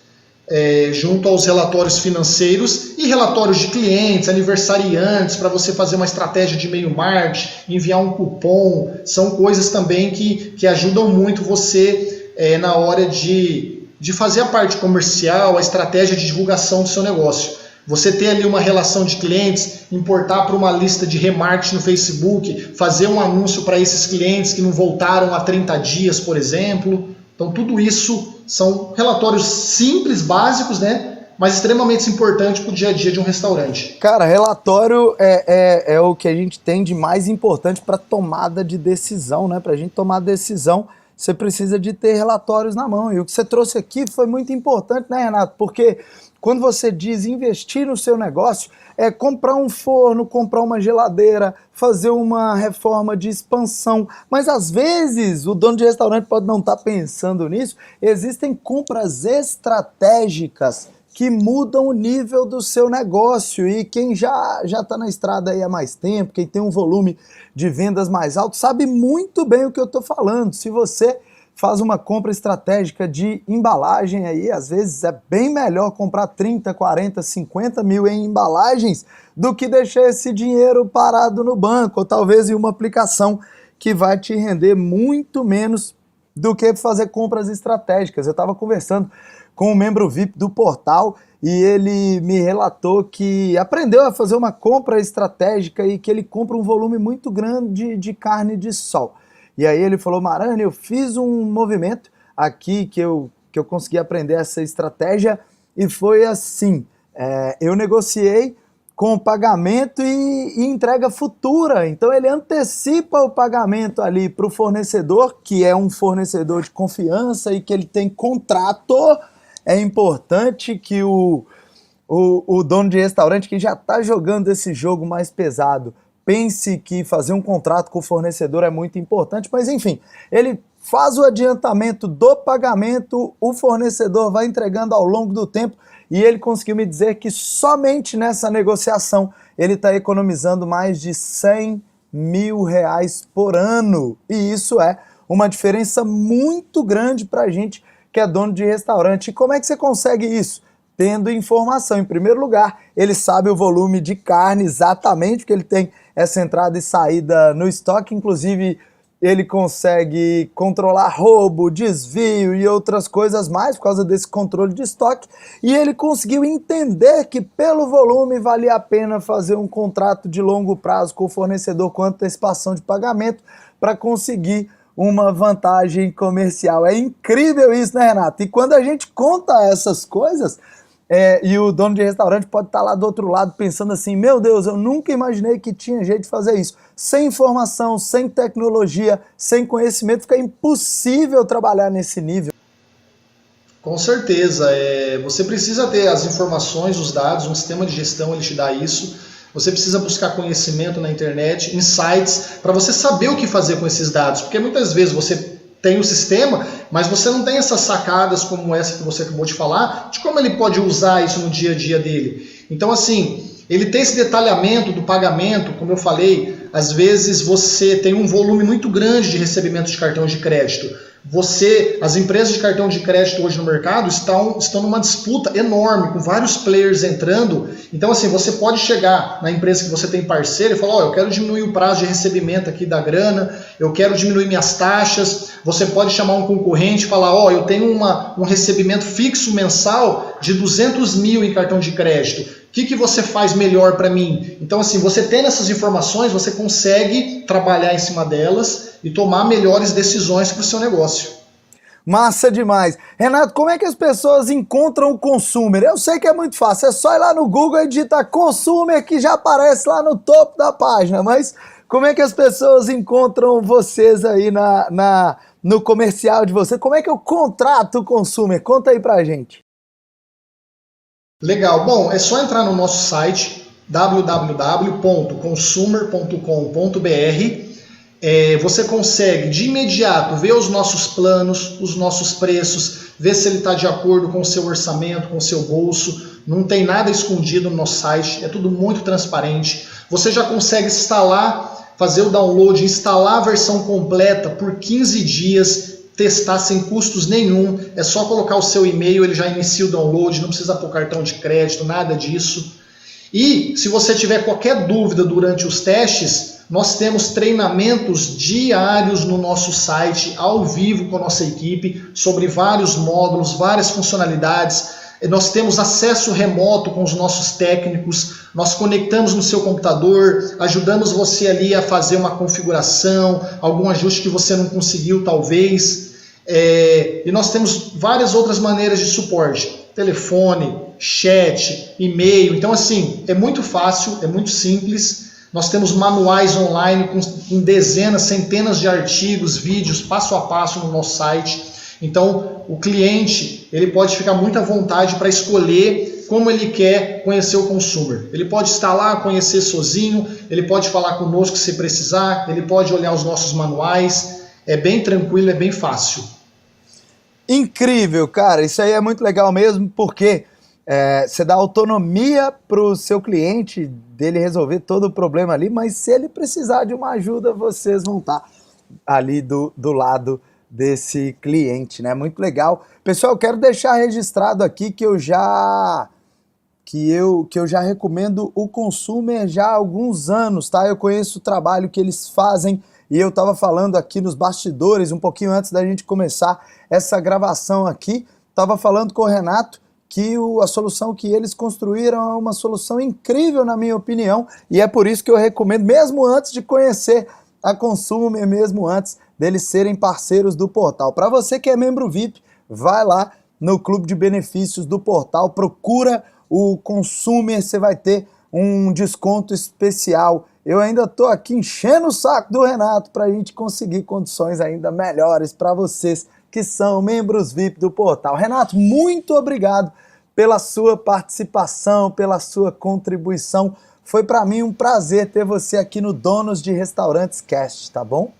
junto aos relatórios financeiros e relatórios de clientes, aniversariantes, para você fazer uma estratégia de e-mail marketing, enviar um cupom, são coisas também que ajudam muito você na hora de fazer a parte comercial, a estratégia de divulgação do seu negócio. Você ter ali uma relação de clientes, importar para uma lista de remarketing no Facebook, fazer um anúncio para esses clientes que não voltaram há 30 dias, por exemplo. Então tudo isso são relatórios simples, básicos, né? Mas extremamente importantes para o dia a dia de um restaurante. Cara, relatório é o que a gente tem de mais importante para tomada de decisão, né? Para a gente tomar decisão, você precisa de ter relatórios na mão. E o que você trouxe aqui foi muito importante, né, Renato? Porque quando você diz investir no seu negócio, é comprar um forno, comprar uma geladeira, fazer uma reforma de expansão. Mas às vezes o dono de restaurante pode não estar pensando nisso. Existem compras estratégicas que mudam o nível do seu negócio. E quem já está na estrada aí há mais tempo, quem tem um volume de vendas mais alto, sabe muito bem o que eu estou falando. Se você faz uma compra estratégica de embalagem aí, às vezes é bem melhor comprar 30, 40, 50 mil em embalagens do que deixar esse dinheiro parado no banco, ou talvez em uma aplicação que vai te render muito menos do que fazer compras estratégicas. Eu estava conversando com um membro VIP do portal e ele me relatou que aprendeu a fazer uma compra estratégica e que ele compra um volume muito grande de carne de sol. E aí ele falou: Marani, eu fiz um movimento aqui que eu consegui aprender essa estratégia e foi assim, eu negociei com pagamento e entrega futura. Então ele antecipa o pagamento ali para o fornecedor, que é um fornecedor de confiança e que ele tem contrato. É importante que o dono de restaurante que já está jogando esse jogo mais pesado pense que fazer um contrato com o fornecedor é muito importante, mas enfim, ele faz o adiantamento do pagamento, o fornecedor vai entregando ao longo do tempo e ele conseguiu me dizer que somente nessa negociação ele está economizando mais de 100 mil reais por ano. E isso é uma diferença muito grande para a gente que é dono de restaurante. E como é que você consegue isso? Tendo informação. Em primeiro lugar, ele sabe o volume de carne exatamente, porque ele tem essa entrada e saída no estoque, inclusive ele consegue controlar roubo, desvio e outras coisas mais por causa desse controle de estoque, e ele conseguiu entender que pelo volume valia a pena fazer um contrato de longo prazo com o fornecedor com antecipação de pagamento para conseguir uma vantagem comercial. É incrível isso, né, Renato? E quando a gente conta essas coisas, e o dono de restaurante pode estar lá do outro lado pensando assim: meu Deus, eu nunca imaginei que tinha jeito de fazer isso. Sem informação, sem tecnologia, sem conhecimento, fica impossível trabalhar nesse nível. Com certeza, você precisa ter as informações, os dados, um sistema de gestão ele te dá isso. Você precisa buscar conhecimento na internet, insights, para você saber o que fazer com esses dados. Porque muitas vezes você tem o sistema, mas você não tem essas sacadas como essa que você acabou de falar, de como ele pode usar isso no dia a dia dele. Então, assim, ele tem esse detalhamento do pagamento, como eu falei, às vezes você tem um volume muito grande de recebimento de cartão de crédito. As empresas de cartão de crédito hoje no mercado estão numa disputa enorme, com vários players entrando. Então, assim, você pode chegar na empresa que você tem parceiro e falar, eu quero diminuir o prazo de recebimento aqui da grana, eu quero diminuir minhas taxas. Você pode chamar um concorrente e falar, eu tenho um recebimento fixo mensal de 200 mil em cartão de crédito. O que você faz melhor para mim? Então, assim, você tendo essas informações, você consegue trabalhar em cima delas e tomar melhores decisões para o seu negócio. Massa demais. Renato, como é que as pessoas encontram o Consumer? Eu sei que é muito fácil, é só ir lá no Google e digitar Consumer que já aparece lá no topo da página, mas como é que as pessoas encontram vocês aí no comercial de vocês? Como é que eu contrato o Consumer? Conta aí pra gente. Legal, bom, é só entrar no nosso site www.consumer.com.br. Você consegue de imediato ver os nossos planos, os nossos preços, ver se ele está de acordo com o seu orçamento, com o seu bolso. Não tem nada escondido no nosso site, é tudo muito transparente. Você já consegue instalar, fazer o download, instalar a versão completa por 15 dias, testar sem custos nenhum. É só colocar o seu e-mail, ele já inicia o download, não precisa pôr cartão de crédito, nada disso. E se você tiver qualquer dúvida durante os testes, nós temos treinamentos diários no nosso site, ao vivo com a nossa equipe, sobre vários módulos, várias funcionalidades. Nós temos acesso remoto com os nossos técnicos, nós conectamos no seu computador, ajudamos você ali a fazer uma configuração, algum ajuste que você não conseguiu talvez. E nós temos várias outras maneiras de suporte, telefone, chat, e-mail. Então, assim, é muito fácil, é muito simples. Nós temos manuais online com dezenas, centenas de artigos, vídeos, passo a passo no nosso site. Então, o cliente ele pode ficar muito à vontade para escolher como ele quer conhecer o Consumer. Ele pode estar lá, conhecer sozinho, ele pode falar conosco se precisar, ele pode olhar os nossos manuais. É bem tranquilo, é bem fácil. Incrível, cara. Isso aí é muito legal mesmo, porque você dá autonomia para o seu cliente, dele resolver todo o problema ali, mas se ele precisar de uma ajuda, vocês vão estar ali do lado desse cliente, né? Muito legal. Pessoal, eu quero deixar registrado aqui que eu já recomendo o Consumer já há alguns anos, tá? Eu conheço o trabalho que eles fazem e eu estava falando aqui nos bastidores, um pouquinho antes da gente começar essa gravação aqui, estava falando com o Renato que a solução que eles construíram é uma solução incrível, na minha opinião, e é por isso que eu recomendo, mesmo antes de conhecer a Consumer, mesmo antes deles serem parceiros do portal. Para você que é membro VIP, vai lá no clube de benefícios do portal, procura o Consumer, você vai ter um desconto especial. Eu ainda estou aqui enchendo o saco do Renato para a gente conseguir condições ainda melhores para vocês que são membros VIP do portal. Renato, muito obrigado pela sua participação, pela sua contribuição. Foi para mim um prazer ter você aqui no Donos de Restaurantes Cast, tá bom?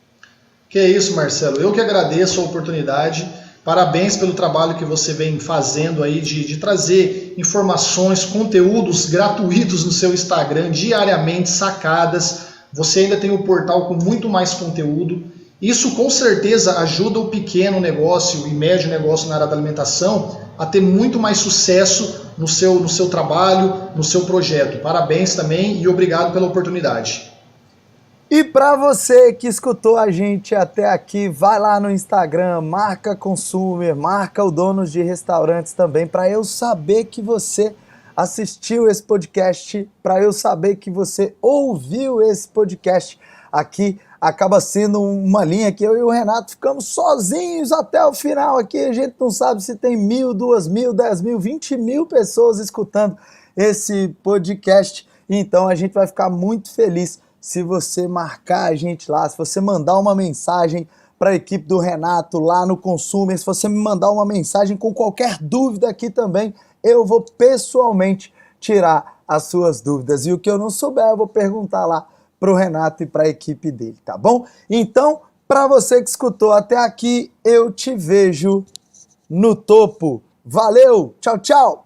Que é isso, Marcelo. Eu que agradeço a oportunidade. Parabéns pelo trabalho que você vem fazendo aí de trazer informações, conteúdos gratuitos no seu Instagram, diariamente, sacadas. Você ainda tem o portal com muito mais conteúdo. Isso com certeza ajuda o pequeno negócio e médio negócio na área da alimentação a ter muito mais sucesso no seu trabalho, no seu projeto. Parabéns também e obrigado pela oportunidade. E para você que escutou a gente até aqui, vai lá no Instagram, marca Consumer, marca o Donos de Restaurantes também, para eu saber que você assistiu esse podcast, para eu saber que você ouviu esse podcast aqui. Acaba sendo uma linha que eu e o Renato ficamos sozinhos até o final aqui. A gente não sabe se tem 1.000, 2.000, 10.000, 20.000 pessoas escutando esse podcast. Então a gente vai ficar muito feliz se você marcar a gente lá, se você mandar uma mensagem para a equipe do Renato lá no Consumer. Se você me mandar uma mensagem com qualquer dúvida aqui também, eu vou pessoalmente tirar as suas dúvidas. E o que eu não souber, eu vou perguntar lá para o Renato e para a equipe dele, tá bom? Então, para você que escutou até aqui, eu te vejo no topo. Valeu, tchau, tchau!